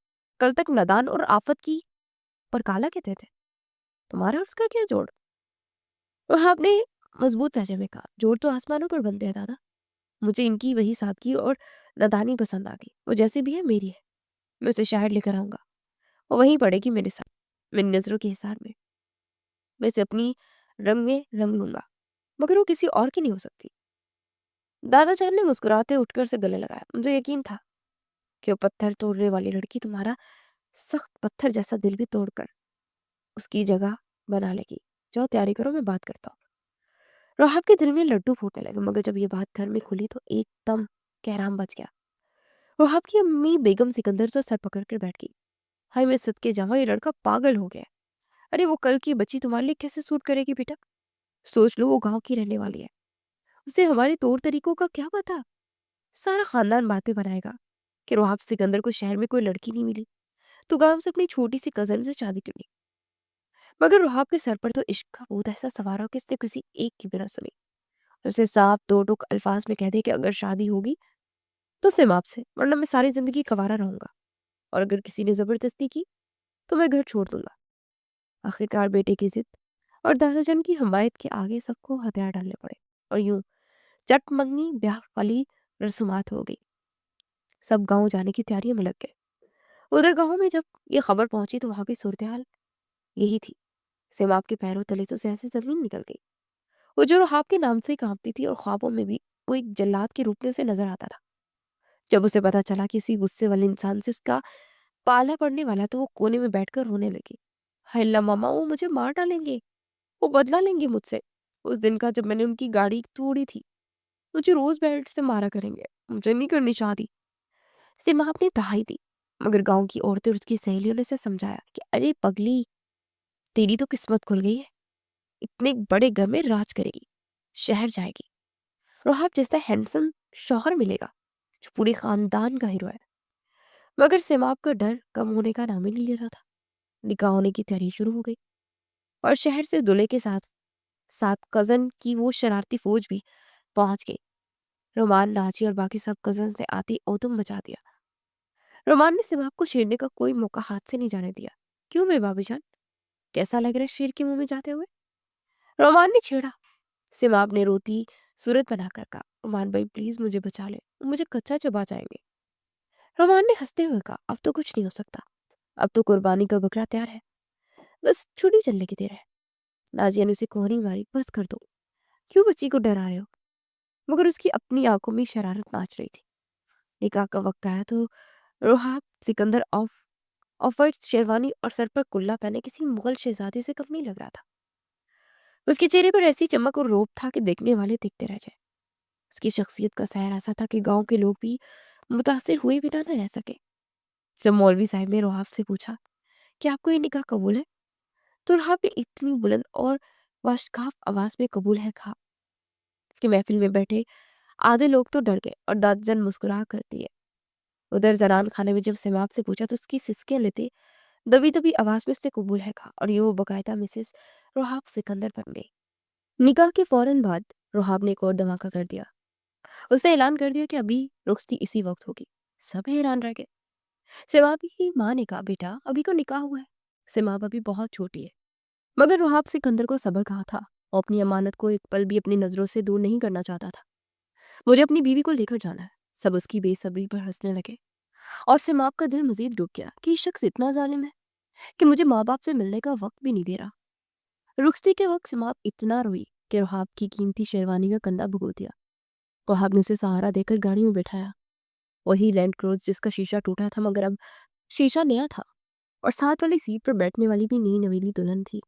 कल तक नादान और आफत की पर काला कहते थे। तुम्हारा और उसका क्या जोड़? वहां ने मजबूत लहजे में कहा, जोड़ तो आसमानों पर बनते हैं दादा। मुझे इनकी वही सादगी और नादानी पसंद आ गई। वो जैसी भी है मेरी है। मैं उसे शहर लेकर आऊंगा, वो वहीं पड़ेगी मेरे साथ, मेरी नजरों के हिसार में। मैं इसे अपनी रंग में रंग लूंगा, मगर वो किसी और की नहीं हो सकती। दादाजान ने मुस्कुराते उठकर से गले लगाया। मुझे यकीन था कि वो पत्थर तोड़ने वाली लड़की तुम्हारा सख्त पत्थर जैसा दिल भी तोड़कर उसकी जगह बना लेगी। जाओ तैयारी करो, मैं बात करता हूँ। रोहाब के दिल में लड्डू फूटने लगे, मगर जब ये बात घर में खुली तो एकदम कहराम बच गया। रोहाब की अम्मी बेगम सिकंदर तो सर पकड़ कर बैठ गई। हाय मैं सदके जाऊं, ये लड़का पागल हो गया है। अरे वो कल की बच्ची तुम्हारे लिए कैसे सूट करेगी बेटा? सोच लो, वो गांव की रहने वाली है, उसे हमारे तौर तरीकों का क्या पता? सारा खानदान बातें बनाएगा कि रोहाब सिकंदर को शहर में कोई लड़की नहीं मिली, तो गांव से अपनी छोटी सी कजन से शादी कर ली। मगर रोहाब के सर पर तो इश्क का भूत ऐसा सवार हो कि इसने किसी एक की बिना सुनी। उसे साफ दो टूक अल्फाज में कह दे कि अगर शादी होगी तो सिर्फ आपसे, वरना मैं सारी जिंदगी कवारा रहूंगा, और अगर किसी ने जबरदस्ती की तो मैं घर छोड़ दूंगा। आखिरकार बेटे की जिद और दादाजन की हमायत के आगे सबको हथियार डालने पड़े, और यूं चट मंगनी ब्याह वाली रसूमात हो गई। सब गांव जाने की तैयारियों में लग गए। उधर गांव में जब ये खबर पहुंची तो वहां भी सूरत हाल यही थी। सेमाब के पैरों तले से ऐसे जमीन निकल गई। वो जो रोहाब के नाम से ही कांपती थी, और ख्वाबों में भी वो एक जल्लाद के रूप में उसे नजर आता था। जब उसे पता चला कि इसी गुस्से वाले इंसान से उसका पाला पड़ने वाला, तो वो कोने में बैठकर रोने लगी। हाय अल्लाह मामा, वो मुझे मार डालेंगे, वो बदला लेंगे मुझसे। उस दिन का जब मैंने उनकी गाड़ी तोड़ी थी, मुझे रोज बेल्ट से मारा करेंगे। मुझे नहीं करनी शादी। सिमाब ने दहाई दी, मगर गांव की औरतें और उसकी सहेलियों ने उसे समझाया कि अरे पगली, तेरी तो किस्मत खुल गई है, इतने बड़े घर में राज करेगी, शहर जाएगी, रोहाब जैसा हैंडसम शौहर मिलेगा जो पूरे खानदान का हीरो है। मगर सिमाब का डर कम होने का नाम ही नहीं ले रहा था। निकाह होने की तैयारी शुरू हो गई, और शहर से दूल्हे के साथ साथ कजन की वो शरारती फौज भी पहुंच गई। रोमान, नाची और बाकी सब कजन्स ने आती औतम मचा दिया। रोमान ने सिमाब को छेड़ने का कोई मौका हाथ से नहीं जाने दिया। क्यों मेरे भाभी जान, कैसा लग रहा है शेर के मुंह में जाते हुए? रोमान ने छेड़ा। सिमाब ने रोती सूरत बनाकर कहा, रोमान भाई प्लीज मुझे बचा ले, वो मुझे कच्चा चबा जाएंगे। रोमान ने हंसते हुए कहा, अब तो कुछ नहीं हो सकता, अब तो कुर्बानी का बकरा तैयार है, बस छुरी चलने की देर है। नाजिया ने उसे कोहनी मारी, बस कर दो, क्यों बच्ची को डरा रहे हो? मगर उसकी अपनी आंखों में शरारत नाच रही थी। निकाह का वक्त आया तो रोहाब सिकंदर ऑफ ऑफर्ड शेरवानी और सर पर कुल्ला पहने किसी मुगल शहजादे से कम नहीं लग रहा था। उसके चेहरे पर ऐसी चमक और रोब था कि देखने वाले देखते रह जाए। उसकी शख्सियत का सहर ऐसा था कि गांव के लोग भी मुतासिर हुए बिना न रह सके। जब मौलवी साहब ने रोहाब से पूछा कि आपको ये निकाह कबूल है, तो रोहाब ने इतनी बुलंद और वाशकाफ आवाज में कबूल है कहा कि महफिल में बैठे आधे लोग तो डर गए और दादजन मुस्कुरा कर दिए। उधर जनान खाने में जब सिमाब से पूछा तो उसकी सिसकियां लेते दबी दबी आवाज में उसने कबूल है कहा और यूं बकायदा मिसेस रोहाब सिकंदर बन गई। निकाह के फौरन बाद रोहाब ने एक और धमाका कर दिया। उसने ऐलान कर दिया कि अभी रुखसती इसी वक्त होगी। सब हैरान रह गए। सिमाब की माँ ने कहा, बेटा अभी तो निकाह हुआ है, सिमाब अभी बहुत छोटी है। मगर रोहाब सिकंदर को सब्र कहा था और अपनी अमानत को एक पल भी अपनी नजरों से दूर नहीं करना चाहता था। मुझे अपनी बीवी को लेकर जाना है। सब उसकी बेसब्री पर हंसने लगे और सिमाब का दिल मजीद रुक गया कि ये शख्स इतना जालिम है कि मुझे माँ बाप से मिलने का वक्त भी नहीं दे रहा। रुखसती के वक्त सिमाब इतना रोई कि रोहाब की कीमती शेरवानी का कंधा भुगो दिया। रोहाब ने उसे सहारा देकर गाड़ी में बैठाया। वही लैंड क्रूज जिसका शीशा टूटा था, मगर अब शीशा नया था और साथ वाली सीट पर बैठने वाली भी नई नवेली दुल्हन थी।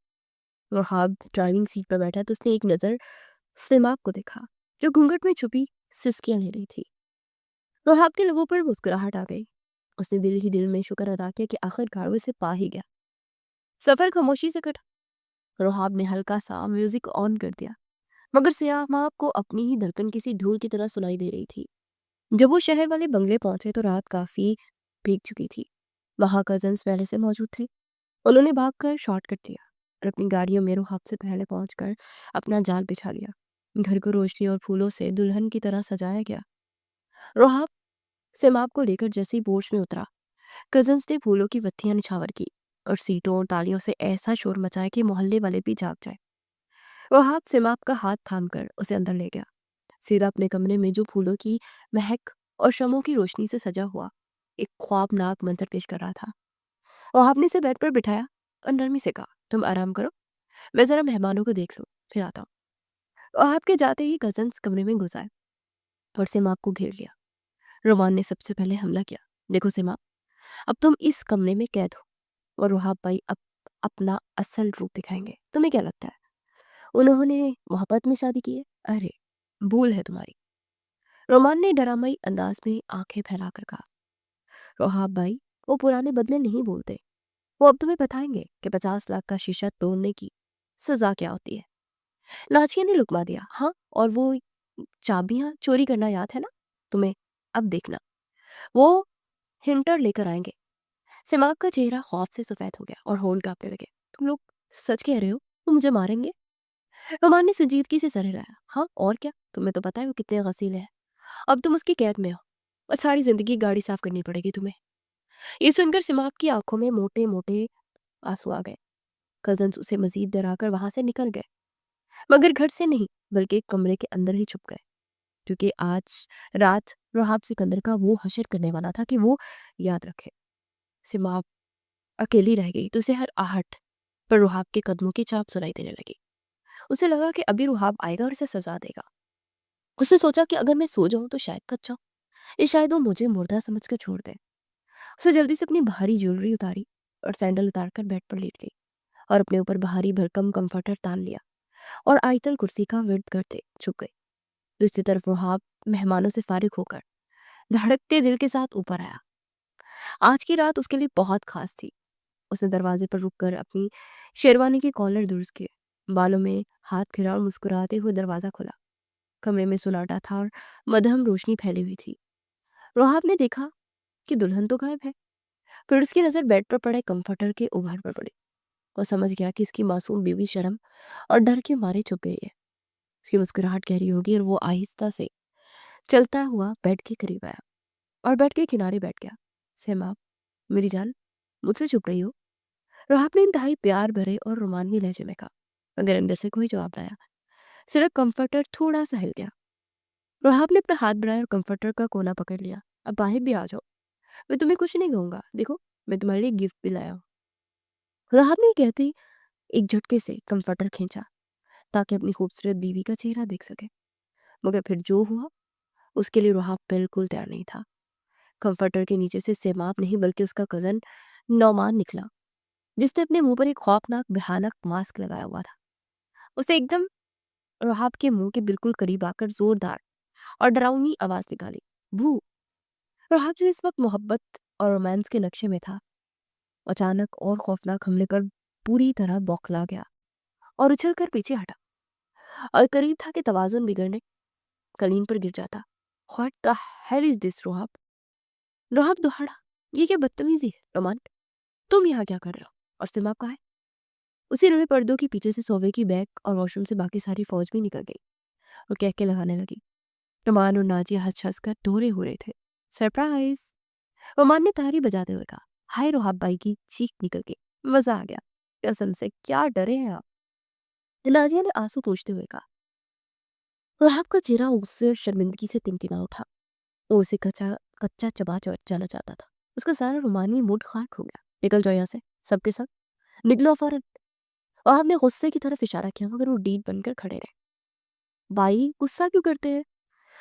रोहाब ड्राइविंग सीट पर बैठा तो उसने एक नजर सिमाब को देखा, जो घूंघट में छुपी सिसकियां ले रही थी। रोहाब के लबों पर मुस्कुराहट आ गई। उसने दिल ही दिल में शुक्र अदा किया कि आखिरकार वो इसे पा ही गया। सफर खामोशी से कटा। रोहाब ने हल्का सा म्यूजिक ऑन कर दिया, मगर सियामाब को अपनी ही धड़कन किसी धूल की तरह सुनाई दे रही थी। जब वो शहर वाले बंगले पहुंचे तो रात काफी भीग चुकी थी। वहां कजन्स पहले से मौजूद थे। उन्होंने भागकर शॉर्टकट लिया और अपनी गाड़ियों में रोहाब से पहले पहुंचकर अपना जाल बिछा लिया। घर को रोशनी और फूलों से दुल्हन की तरह सजाया गया। रोहाब सिमाब को लेकर जैसे ही पोर्च में उतरा, कजन्स ने फूलों की बत्तियां निछावर की और सीटों और तालियों से ऐसा शोर मचाया कि मोहल्ले वाले भी जाग जाए। रोहाब सिमाब का हाथ थामकर उसे अंदर ले गया, सीधा अपने कमरे में जो फूलों की महक और शमों की रोशनी से सजा हुआ एक ख्वाबनाक मंजर पेश कर रहा था। रोहाब ने इसे बेड पर बिठाया और नरमी से कहा, तुम आराम करो, मैं जरा मेहमानों को देख लूं, फिर आता हूँ। रोहाब के जाते ही कजन्स कमरे में घुस आए और सिमाब को घेर लिया। रोमान ने सबसे पहले हमला किया। देखो सिमाब, अब तुम इस कमरे में कैद हो और रोहाब भाई अब अपना असल रूप दिखाएंगे। तुम्हें क्या लगता है उन्होंने मोहब्बत में शादी की है? अरे भूल है तुम्हारी। रोमान ने डरामई अंदाज में आंखें फैलाकर कहा, रोहाब भाई वो पुराने बदले नहीं बोलते। वो अब तुम्हें बताएंगे कि 50 लाख का शीशा तोड़ने की सजा क्या होती है। नाचिया ने लुकमा दिया, हाँ, और वो चाबियां चोरी करना याद है ना तुम्हें? अब देखना, वो हिंटर लेकर आएंगे। सिमाग का चेहरा खौफ से सफेद हो गया और होल कांपने लगे। तुम लोग सच कह रहे हो? तुम मुझे मारेंगे? रोमान ने संजीदगी से सर हिलाया, हाँ और क्या, तुम्हें तो पता है वो कितने गसीले हैं। अब तुम उसकी कैद में हो और सारी जिंदगी गाड़ी साफ करनी पड़ेगी तुम्हें। ये सुनकर सिमाग की आंखों में मोटे मोटे आंसू आ गए। कजन्स उसे मजीद डराकर वहां से निकल गए, मगर घर से नहीं बल्कि एक कमरे के अंदर ही छुप गए, क्योंकि आज रात रहाब सिकंदर का वो हशर करने वाला था कि वो याद रखे। सिमाब अकेली रह गई तो उसे हर आहट पर रुहाब के कदमों की चाप सुनाई देने लगी। उसे लगा कि अभी रुहाब आएगा और इसे सजा देगा। उसने सोचा कि अगर मैं सो जाऊं तो शायद बच जाऊं, या शायद वो मुझे मुर्दा समझकर छोड़ दे। उसे जल्दी से अपनी भारी ज्वेलरी उतारी और सैंडल उतारकर बेड पर लेट गई और अपने ऊपर भारी भरकम कंफर्टर तान लिया और आयतल कुर्सी का विर्द करते छुप गई। दूसरी तरफ रुहाब मेहमानों से फारिग होकर धड़कते दिल के साथ ऊपर आया। आज की रात उसके लिए बहुत खास थी। उसने दरवाजे पर रुककर अपनी शेरवानी के कॉलर दुरुस्त किए, बालों में हाथ फिरा और मुस्कुराते हुए दरवाजा खोला। कमरे में सुनाटा था और मध्यम रोशनी फैली हुई थी। रोहाब ने देखा कि दुल्हन तो गायब है। फिर उसकी नजर बेड पर पड़े कंफर्टर के उभार पर पड़ी और समझ गया कि इसकी मासूम बीवी शर्म और डर के मारे चुप गई है। उसकी मुस्कुराहट गहरी होगी और वो आहिस्ता से चलता हुआ बेड के करीब आया और बेड के किनारे बैठ गया। सहमाब, मेरी जान, मुझसे छुप रही हो? रोहाब ने इंतहाई प्यार भरे और रोमानी लहजे में कहा, मगर अंदर से कोई जवाब न आया। सिर्फ कंफर्टर थोड़ा सा हिल गया। रोहाब ने अपना हाथ बढ़ाया और कंफर्टर का कोना पकड़ लिया। अब बाहर भी आ जाओ, मैं तुम्हें कुछ नहीं कहूंगा। देखो, मैं तुम्हारे लिए गिफ्ट भी लाया हूँ। रोहाब ने कहते ही एक झटके से कंफर्टर खींचा ताकि अपनी खूबसूरत बीवी का चेहरा देख सके, मगर फिर जो हुआ उसके लिए रोहाब बिल्कुल तैयार नहीं था। कंफर्टर के नीचे से सेमाब नहीं बल्कि उसका कजन नौमान निकला, जिसने अपने मुंह पर एक खौफनाक भयानक मास्क लगाया हुआ था। उसे एकदम राहब के मुंह के बिल्कुल करीब आकर जोरदार और डरावनी आवाज निकाली, भू। राहब जो इस वक्त मोहब्बत और रोमांस के नक्शे में था, अचानक और खौफनाक हमले कर पूरी तरह बौखला गया और उछलकर पीछे हटा और करीब था कि तवाज़ुन बिगड़ने कलीन पर गिर जाता। What the hell is this रोहब? रोहब दोहरा, ये क्या बदतमीजी है रोमान? तुम यहाँ क्या कर रहे हो? और सिमाब कहा है? उसी रवे पर्दों के पीछे से सोवे की बैग और वॉशरूम से बाकी सारी फौज भी निकल गई और कह के लगाने लगी। रोमान और नाजिया हंस हंस कर टोरे हो रहे थे। सरप्राइज! रोमान ने तारी बजाते हुए कहा। हाय रोहब भाई की चीख निकल गई। मजा आ गया। कसम से क्या डरे हैं आप? नाजिया ने आंसू पोंछते हुए कहा। रोहब का चेहरा गुस्से और शर्मिंदगी से टिमटिमा उठा। वो उसे कच्चा कच्चा जाना चाहता था। उसका सारा रोमानी मूड खाक हो गया। निकल जाओ यहाँ से, सबके सब निकलो फौरन। और हमने गुस्से की तरफ इशारा किया मगर वो डीट बनकर खड़े रहे। भाई गुस्सा क्यों करते हैं?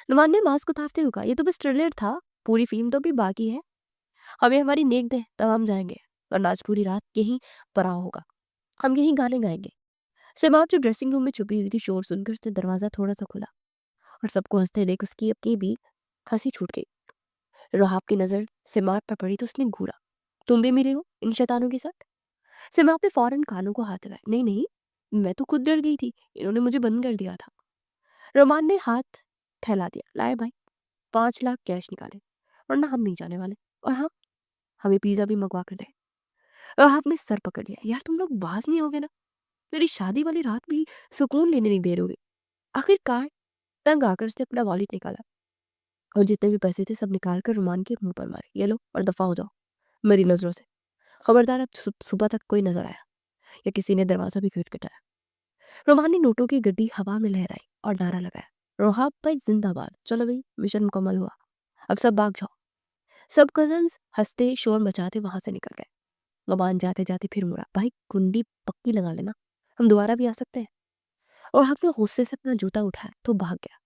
नुमान ने मास्क उतारते हुए कहा, ये तो बस ट्रेलर था, पूरी फिल्म तो भी बाकी है। हमें हमारी नेक दे तब हम जाएंगे, वरना आज पूरी रात यहीं पड़ा होगा। हम यहीं गाने गाएंगे। सिमाब जो ड्रेसिंग रूम में छुपी हुई थी, शोर सुनकर उसने दरवाजा थोड़ा सा खुला और सबको हंसते देख उसकी अपनी भी हंसी छूट गई। राहब की नजर सिमाब पर पड़ी तो उसने घूरा। तुम भी मिले हो इन शैतानों के साथ? सिमाब ने फौरन कानों को हाथ लगाया। नहीं नहीं, मैं तो खुद डर गई थी, इन्होंने मुझे बंद कर दिया था। रोमान ने हाथ फैला दिया। लाए भाई, 5 लाख कैश निकाले, वरना हम नहीं जाने वाले। और हाँ, हमें पिज्जा भी मंगवा कर दे। राहत ने सर पकड़ लिया। यार तुम लोग बाज नहीं होगे ना? मेरी शादी वाली रात भी सुकून लेने नहीं दे रहोगे। आखिरकार तंग आकर उसने अपना वॉलेट निकाला और जितने भी पैसे थे सब निकाल कर रुमान के मुंह पर मारे। ये लो और दफा हो जाओ मेरी नजरों से। खबरदार अब सुबह तक कोई नजर आया या किसी ने दरवाजा भी खटखटाया। रुमान ने नोटों की गड्डी हवा में लहराई और नारा लगाया, रोहाब भाई जिंदाबाद। चलो भाई, मिशन मुकम्मल हुआ, अब सब भाग जाओ। सब कजन्स हंसते शोर मचाते वहां से निकल गए। गमान जाते जाते फिर मुड़ा, भाई कुंडी पक्की लगा लेना, हम दोबारा भी आ सकते हैं। और आपने गुस्से से अपना जूता उठाया तो भाग गया।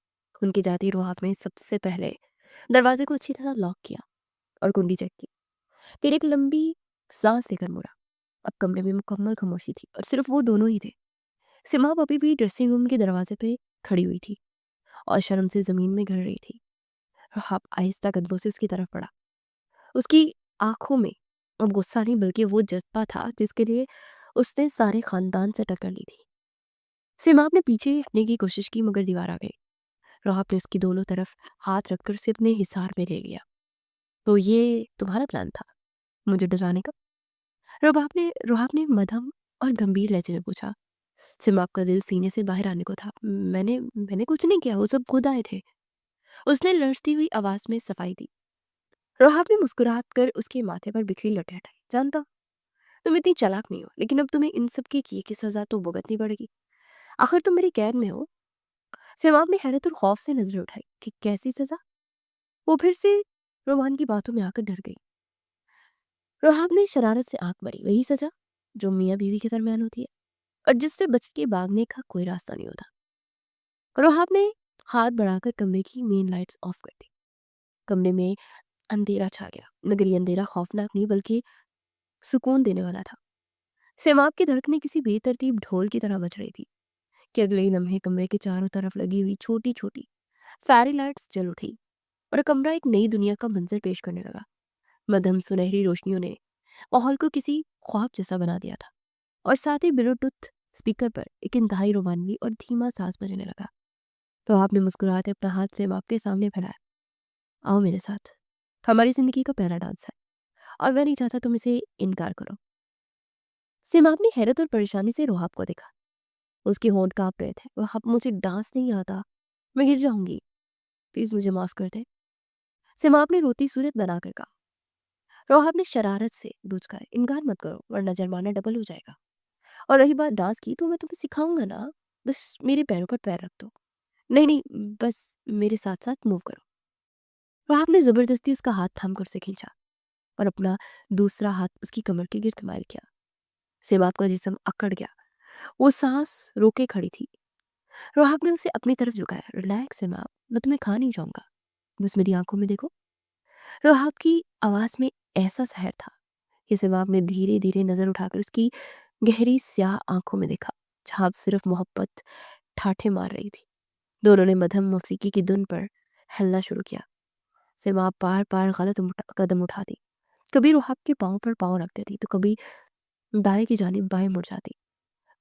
उनकी जाती रोहाब ने सबसे पहले दरवाजे को अच्छी तरह लॉक किया और कुंडी चेक की। फिर एक लंबी सांस लेकर मुड़ा। अब कमरे में मुकम्मल खामोशी थी और सिर्फ वो दोनों ही थे। सिमाब अभी भी ड्रेसिंग रूम के दरवाजे पे खड़ी हुई थी और शर्म से जमीन में गिर रही थी। रोहाब आहिस्ता कदमों से उसकी तरफ बढ़ा। उसकी आंखों में अब गुस्सा नहीं बल्कि वो जज्बा था जिसके लिए उसने सारे खानदान से टक्कर ली थी। सिमाब ने पीछे हटने की कोशिश की मगर दीवार आ गई। रोहाब ने उसकी दोनों तरफ हाथ रखकर उसे अपने हिसार में ले लिया। तो ये तुम्हारा प्लान था मुझे डराने का? रोहाब ने मध्यम और गंभीर लहजे में पूछा। सिमाब का दिल सीने से बाहर आने को था। मैंने मैंने कुछ नहीं किया, वो सब खुद आए थे। उसने लड़ती हुई आवाज में सफाई दी। रोहाब ने मुस्कुरात कर उसके माथे पर बिखरी लौटे हटाई। जानता, तुम इतनी चालाक नहीं हो, लेकिन अब तुम्हें इन सब के किए की सजा तो भुगतनी पड़ेगी। आखिर तुम मेरी कैद में हो। सिमाब ने हैरत और खौफ से नजरें उठाई कि कैसी सजा? वो फिर से रोमान की बातों में आकर डर गई। रोहाब ने शरारत से आंख भरी। वही सजा जो मियाँ बीवी के दरमियान होती है और जिससे बच के भागने का कोई रास्ता नहीं होता। रोहाब ने हाथ बढ़ाकर कमरे की मेन लाइट्स ऑफ कर दी। कमरे में अंधेरा छा गया, मगर ये अंधेरा खौफनाक नहीं बल्कि सुकून देने वाला था। सिमाब की धड़कनें किसी बेतरतीब ढोल की तरह बज रही थी कि अगले ही लम्हे कमरे के चारों तरफ लगी हुई छोटी छोटी फेरी लाइट्स जल उठी और कमरा एक नई दुनिया का मंजर पेश करने लगा। मध्यम सुनहरी रोशनियों ने माहौल को किसी ख्वाब जैसा बना दिया था और साथ ही ब्लूटूथ स्पीकर पर एक इंतहाई रोमानवी और धीमा सांस बजने लगा। तो आपने मुस्कुराते अपना हाथ सिमाब के सामने फैलाया। आओ मेरे साथ, हमारी जिंदगी का पहला डांस है और मैं नहीं चाहता तुम इसे इनकार करो। सिमाब ने हैरत और परेशानी से रोहाब को देखा। उसके होंठ कांप रहे थे। रोहाब, मुझे डांस नहीं आता, मैं गिर जाऊंगी, प्लीज मुझे माफ कर दे। सिमाब ने रोती सूरत बनाकर कहा। रोहाब ने शरारत से बुझकर, इनकार मत करो वरना जुर्माना डबल हो जाएगा। और रही बात डांस की तो मैं तुम्हें सिखाऊंगा ना, बस मेरे पैरों पर पैर रख दो। नहीं नहीं, बस मेरे साथ साथ मूव करो। रोहाब ने जबरदस्ती उसका हाथ थामकर उसे खींचा और अपना दूसरा हाथ उसकी कमर के गिर्द मार किया। सिमाब का जिस्म अकड़ गया। वो सांस रोके खड़ी थी। रोहाब ने उसे अपनी तरफ झुकाया। रिलैक्स सिमाब, मैं तुम्हें खा नहीं जाऊंगा, बस मेरी आंखों में देखो। रोहाब की आवाज में ऐसा सहर था कि सिमाब ने धीरे धीरे नजर उठाकर उसकी गहरी स्याह आंखों में देखा, जहाँ अब सिर्फ मोहब्बत ठाठे मार रही थी। दोनों ने मध्यम मौसीकी की धुन पर हिलना शुरू किया। सिमाब बार बार कदम उठाती, कभी रुहाब के पाँव पर पाँव रख देती तो कभी दाएं की जानिब बाएं मुड़ जाती।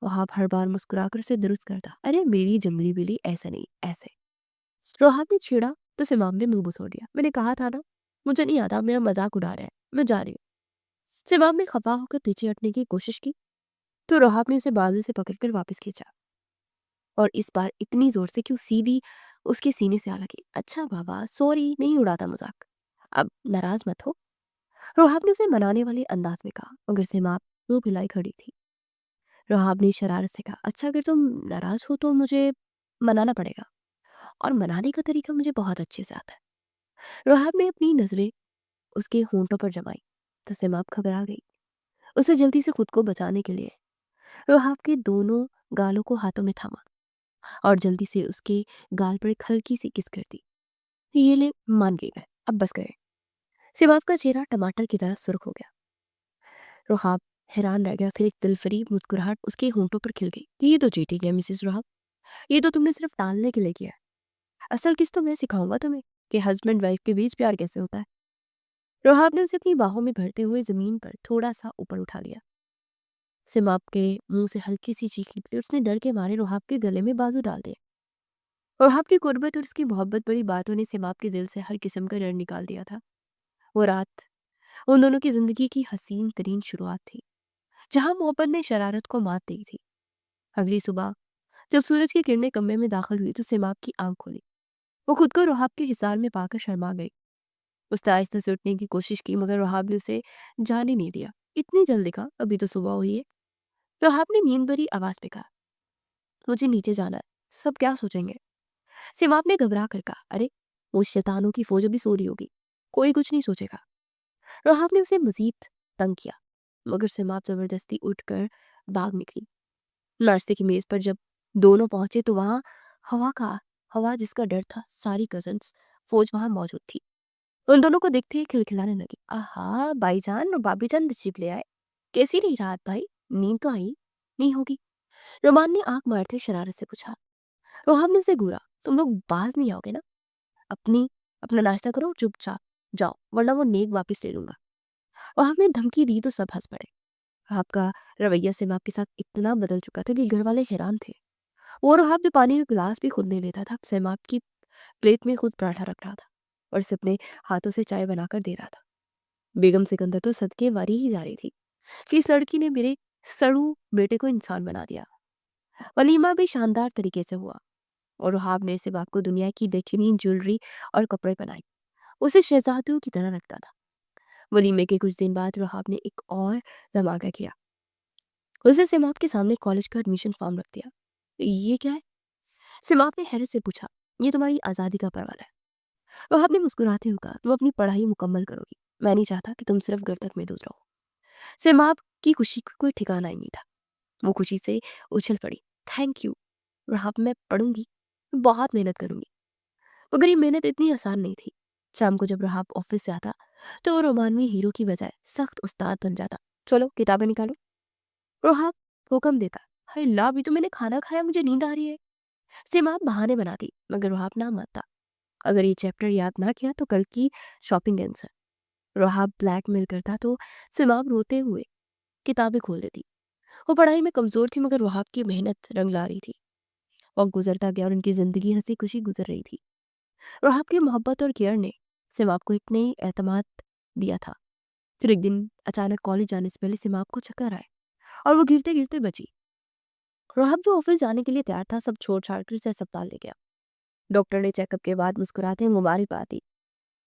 वहाब हर बार मुस्कुराकर उसे दुरुस्त करता, अरे मेरी जंगली बिल्ली, ऐसे नहीं, ऐसे। रोहाब ने छेड़ा तो सिमाम ने मुंह बसोड़ दिया, मैंने कहा था ना, मुझे नहीं आता, मेरा मजाक उड़ा रहा है, मैं जा रही हूँ। सिमाम ने खफा होकर पीछे हटने की कोशिश की तो रोहाब ने उसे बाजू से पकड़कर वापस खींचा, और इस बार इतनी जोर से कि वो सीधी उसके सीने से आ लगी। अच्छा बाबा, सॉरी, नहीं उड़ाता मजाक, अब नाराज मत हो। रोहाब ने उसे मनाने वाले अंदाज में कहा, मगर सिमाम मुंह फैलाई खड़ी थी। रोहाब ने शरारत से कहा, अच्छा अगर तुम नाराज हो तो मुझे मनाना पड़ेगा, और मनाने का तरीका मुझे बहुत अच्छे से आता है। रोहाब ने अपनी नजरें उसके होंठों पर जमाई तो सिमाब घबरा गई। उसे जल्दी से खुद को बचाने के लिए रोहाब के दोनों गालों को हाथों में थामा और जल्दी से उसके गाल पर एक हल्की सी किस कर दी। ये ले, मान गई मैं, अब बस करे। सिमाब का चेहरा टमाटर की तरह सुर्ख हो गया। रोहाब हैरान रह गया, फिर एक दिलफरीब मुस्कुराहट उसके होंठों पर खिल गई। ये तो चीटिंग है मिसेस रोहाब, ये तो तुमने सिर्फ टालने के लिए किया है। असल किस तो मैं सिखाऊंगा तुम्हें कि हस्बैंड वाइफ के बीच प्यार कैसे होता है। रोहाब ने उसे अपनी बाहों में भरते हुए जमीन पर थोड़ा सा ऊपर उठा लिया। सिमाब के मुंह से हल्की सी चीख निकली, उसने डर के मारे रोहाब के गले में बाजू डाल दिए। रोहाब की कुर्बत और उसकी मोहब्बत बड़ी बातों ने सिमाब के दिल से हर किस्म का डर निकाल दिया था। वो रात उन दोनों की जिंदगी की हसीन तरीन शुरुआत थी, जहां मोहब्बत ने शरारत को मात दी थी। अगली सुबह जब सूरज की किरणें कमरे में दाखिल हुई तो सिमाब की आंख खुली। वो खुद को रोहाब के हिसार में पाकर शर्मा गई। उसने आहिस्ता से उठने की कोशिश की, मगर रोहाब ने उसे जाने नहीं दिया। इतनी जल्दी का, अभी तो सुबह हुई है। रोहाब ने नींद भरी आवाज में कहा, मुझे नीचे जाना है, सब क्या सोचेंगे। सिमाब ने घबरा कर कहा, अरे वो शैतानों की फौज अभी सो रही होगी, कोई कुछ नहीं सोचेगा। रोहाब ने उसे मजीद तंग किया, मगर सिमाब जबरदस्ती उठकर भाग निकली। नाश्ते की मेज पर जब दोनों पहुंचे तो वहां हवा का हवा जिसका डर था, सारी कजन्स फौज वहां मौजूद थी। उन दोनों को देखते ही खिलखिलाने लगी, आहा भाईजान और भाभी जान तशरीफ ले आए, कैसी रही रात भाई, नींद तो आई नहीं होगी। रोमान ने आंख मारते शरारत से पूछा। रोहाब ने उसे घूरा, तुम लोग बाज नहीं आओगे ना, अपनी अपना नाश्ता करो, चुपचाप जाओ, वरना वो नेक वापस ले लूंगा। रोहाब ने धमकी दी तो सब हंस पड़े। रोहाब का रवैया सिमाब के साथ इतना बदल चुका था कि घर वाले हैरान थे। वो रोहाब जो पानी का गिलास भी खुद नहीं लेता था, सिमाब की प्लेट में खुद पराठा रख रहा था और उसे अपने हाथों से चाय बनाकर दे रहा था। बेगम सिकंदर तो सदके वारी ही जा रही थी कि इस लड़की ने मेरे सड़ू बेटे को इंसान बना दिया। वलीमा भी शानदार तरीके से हुआ और रुहाब ने इसे बाप को दुनिया की बेहतरीन ज्वेलरी और कपड़े पहनाए, उसे शहजादियों की तरह रखता था। वलीमे के कुछ दिन बाद रुहाब ने एक और धमाका किया। उसे सिमाब के सामने कॉलेज का एडमिशन फॉर्म रख दिया। ये क्या है? सिमाब ने हैरत से पूछा। ये तुम्हारी आज़ादी का परवाना है। रुहाब ने मुस्कुराते हुए कहा, तुम अपनी पढ़ाई मुकम्मल करोगी, मैं नहीं चाहता कि तुम सिर्फ घर तक महदूद रहो। सिमाब की खुशी का कोई ठिकाना ही नहीं था। वो खुशी से उछल पड़ी। थैंक यू रुहाब, मैं पढ़ूंगी, बहुत मेहनत करूंगी। मगर ये मेहनत इतनी आसान नहीं थी। शाम को जब रहाब ऑफिस से आता तो वो रोमानवी हीरो की बजाय सख्त उस्ताद बन जाता। चलो किताबें निकालो, रहाब हुक्म देता। हाय ला, अभी तो मैंने खाना खाया, मुझे नींद आ रही है। सिमाब बहाने बनाती, मगर रहाब ना मानता। अगर ये चैप्टर याद ना किया तो कल की शॉपिंग कैंसिल। रहाब ब्लैकमेल करता तो सिमाब रोते हुए किताबें खोल देती। वो पढ़ाई में कमजोर थी, मगर रहाब की मेहनत रंग ला रही थी। वक्त गुजरता गया और उनकी जिंदगी हंसी खुशी गुजर रही थी। रहाब की मोहब्बत और केयर ने सिमाब को एक नई एतमाद दिया था। फिर एक दिन अचानक कॉलेज जाने से पहले सिमाब को चक्कर आए और वो गिरते गिरते बची। रहाब जो ऑफिस जाने के लिए तैयार था, सब छोड़ छाड़ कर उसे अस्पताल ले गया। डॉक्टर ने चेकअप के बाद मुस्कुराते हुए मुबारकबाद दी।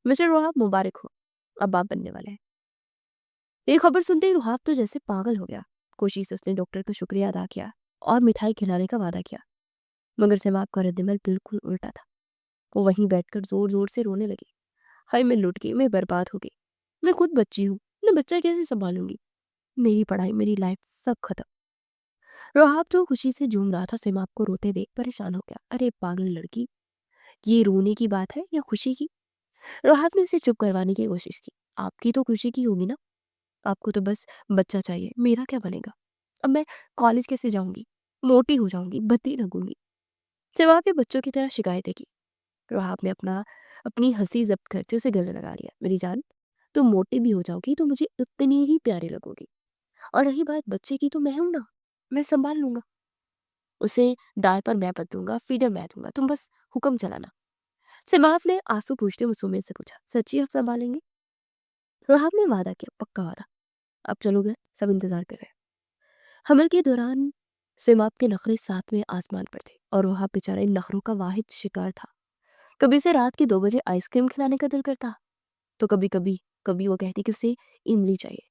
मिस्टर रहाब, मुबारक हो, अब आप बनने वाले हैं। ये खबर सुनते ही रहाब तो जैसे पागल हो गया। खुशी से उसने डॉक्टर का शुक्रिया अदा किया और मिठाई खिलाने का वादा किया। मगर सिमाब का रद्दमल बिल्कुल उल्टा था। वो वहीं बैठकर जोर जोर से रोने लगी। हाय मैं लुट गई, मैं बर्बाद हो गई, मैं खुद बच्ची हूँ, मैं बच्चा कैसे संभालूंगी, मेरी पढ़ाई, मेरी लाइफ, सब खत्म। रहाब जो खुशी से झूम रहा था, सिमाब को रोते देख परेशान हो गया। अरे पागल लड़की, ये रोने की बात है या खुशी की? रहाब ने उसे चुप करवाने की कोशिश की। आपकी तो खुशी की होगी ना, आपको तो बस बच्चा चाहिए, मेरा क्या बनेगा? अब मैं कॉलेज कैसे जाऊँगी? मोटी हो जाऊँगी, भद्दी लगूँगी। जवाब ने बच्चों की तरह शिकायतें की। राहब ने अपनी हँसी ज़ब्त करते उसे गले लगा लिया। मेरी जान, तुम मोटी भी हो जाओगी तो मुझे उतनी ही प्यारी लगोगी। और रही बात बच्चे की तो मैं हूँ ना, मैं सँभाल लूँगा। उसे डायपर मैं बदलूँगा, फीडर मैं दूँगा, तुम बस हुक्म चलाना। सिमाफ ने आँसू पूछते मुसुमे से पूछा, सच्ची आप सँभालेंगे? राहब ने वादा किया, पक्का वादा। अब चलो घर, सब इंतज़ार कर रहे हैं। हमल के दौरान सिमाप के नखरे सातवें आसमान पर थे और राहब बेचारा इन नखरों का वाहिद शिकार था। कभी उसे रात के 2 बजे आइसक्रीम खिलाने का दिल करता, तो कभी वो कहती कि उसे इमली चाहिए।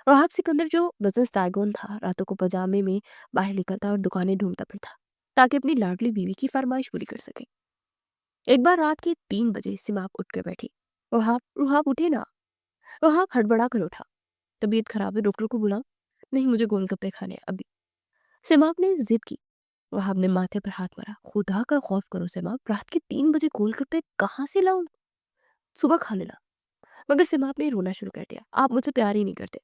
राहब सिकंदर जो बिजनेस टाइकून था, रातों को पजामे में बाहर निकलता और दुकानें ढूंढता फिरता ताकि अपनी लाडली बीवी की फरमाइश पूरी कर सके। एक बार रात के 3 बजे सिमाप उठ कर बैठी। रुहाब रुहाब उठे ना। रुहाब हड़बड़ा कर उठा। तबीयत खराब है, डॉक्टर को बुलाओ। नहीं, मुझे गोलगप्पे खाने हैं अभी। सिमाप ने जिद की। वहाब ने माथे पर हाथ मारा। खुदा का खौफ करो सिमाप, रात के 3 बजे गोलगप्पे कहाँ से लाऊं? सुबह खा लेना। मगर सिमाप ने रोना शुरू कर दिया। आप मुझसे प्यार ही नहीं करते,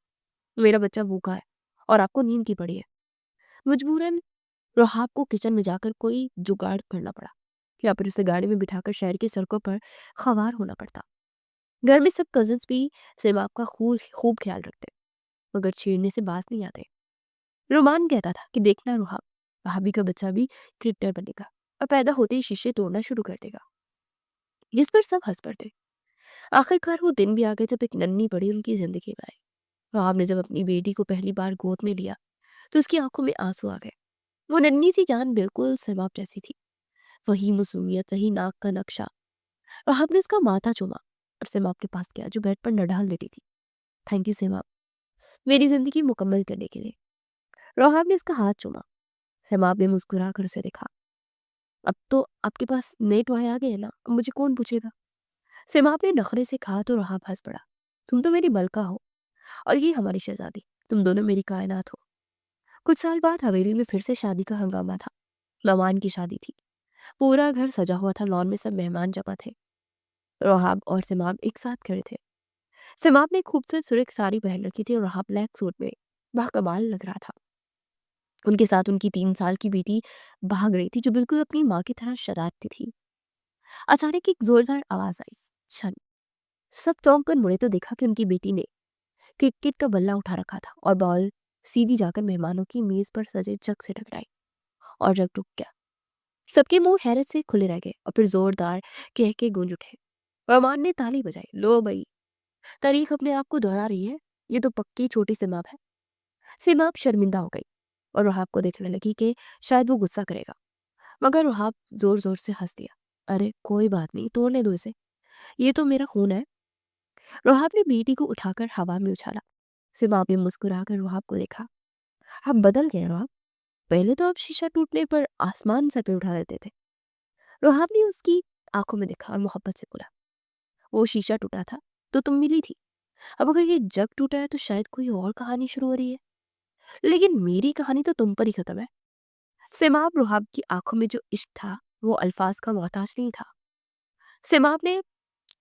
मेरा बच्चा भूखा है और आपको नींद की पड़ी है। मजबूरन रहाब को किचन में जाकर कोई जुगाड़ करना पड़ा, या फिर उसे गाड़ी में बिठाकर शहर की सड़कों पर खवार होना पड़ता। घर में सब कजिन्स भी सिमाप का खूब खूब ख्याल रखते, मगर छेड़ने से बाज नहीं आते। रोमान कहता था कि देखना रुहाब, भाभी का बच्चा भी क्रिकेटर बनेगा और पैदा होते ही शीशे तोड़ना शुरू कर देगा। जिस पर सब हंस पड़ते। आखिरकार वो दिन भी आ गए जब एक नन्ही बड़ी उनकी जिंदगी में आई। रुहाब ने जब अपनी बेटी को पहली बार गोद में लिया तो उसकी आंखों में आंसू आ गए। वो नन्ही सी जान बिल्कुल सिमाप जैसी थी। वही मासूमियत, वही नाक का नक्शा। राहब ने उसका माथा चूमा और सिमाप के पास गया जो बेड पर नढाल लेटी थी। थैंक यू सिमाप, मेरी जिंदगी मुकम्मल करने के लिए। राहब ने उसका हाथ चूमा। सिमाप ने मुस्कुरा कर उसे देखा। अब तो आपके पास नए टॉय आ गए हैं ना, अब मुझे कौन पूछेगा? सिमाप ने नखरे से कहा तो राहब हंस पड़ा। तुम तो मेरी मलका हो और ये हमारी शहजादी, तुम दोनों मेरी कायनात हो। कुछ साल बाद हवेली में फिर से शादी का हंगामा था। नवान की शादी थी। पूरा घर सजा हुआ था, लॉन में सब मेहमान जमा थे। रोहाब और सिमाब एक साथ खड़े थे। सिमाब ने खूबसूरत सुर्ख साड़ी पहन रखी थी और रोहाब ब्लैक सूट में बाकमाल लग रहा था। उनके साथ उनकी 3 साल की बेटी भाग रही थी जो बिल्कुल अपनी माँ की तरह शरारती थी। अचानक एक जोरदार आवाज आई, छन। सब चौंक कर मुड़े तो देखा कि उनकी बेटी ने क्रिकेट का बल्ला उठा रखा था और बॉल सीधी जाकर मेहमानों की मेज पर सजे जग से टकराई और जग टूट गया। सबके मुंह हैरत से खुले रह गए और फिर जोरदार कह के गूंज उठे। रहमान ने ताली बजाई। लो भाई, तारीख अपने आप को दोहरा रही है, ये तो पक्की छोटी सिमाब है। सिमाब शर्मिंदा हो गई और रुहाब को देखने लगी कि शायद वो गुस्सा करेगा, मगर रुहाब जोर जोर से हंस दिया। अरे कोई बात नहीं, तोड़ने दो इसे, ये तो मेरा खून है। रुहाब ने बेटी को उठाकर हवा में उछाला। सिमाब ने मुस्कुराकर रुहाब को देखा। आप बदल गए रुहाब, पहले तो आप शीशा टूटने पर आसमान सर पे उठा देते थे। रुहाब ने उसकी आंखों में देखा और मोहब्बत से बोला, वो शीशा टूटा था तो तुम मिली थी, अब अगर ये जग टूटा है तो शायद कोई और कहानी शुरू हो रही है, लेकिन मेरी कहानी तो तुम पर ही खत्म है। सिमाब रुहाब की आंखों में जो इश्क था वो अल्फाज का मोहताज नहीं था। सिमाब ने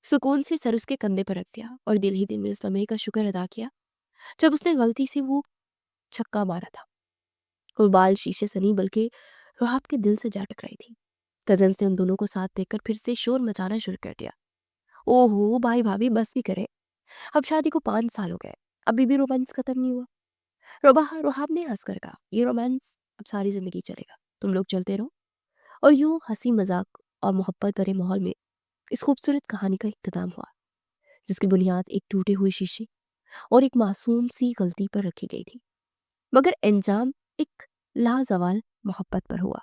सुकून से सर उसके कंधे पर रख दिया और दिल ही दिल में उस लम्हे का शुक्र अदा किया जब उसने गलती से वो छक्का मारा था। वो बाल शीशे से नहीं बल्कि रुहाब के दिल से जा टकराई थी। कजन ने उन दोनों को साथ देखकर फिर से शोर मचाना शुरू कर दिया। ओहो भाई भाभी बस भी करे, अब शादी को 5 साल हो गए, अभी भी रोमांस खत्म नहीं हुआ। रोहाब ने हंसकर कहा, ये रोमांस अब सारी जिंदगी चलेगा, तुम लोग चलते रहो। और यूं हंसी मजाक और मोहब्बत भरे माहौल में इस खूबसूरत कहानी का इख्तिताम हुआ, जिसकी बुनियाद एक टूटे हुए शीशे और एक मासूम सी गलती पर रखी गई थी, मगर अंजाम एक लाजवाल मोहब्बत पर हुआ।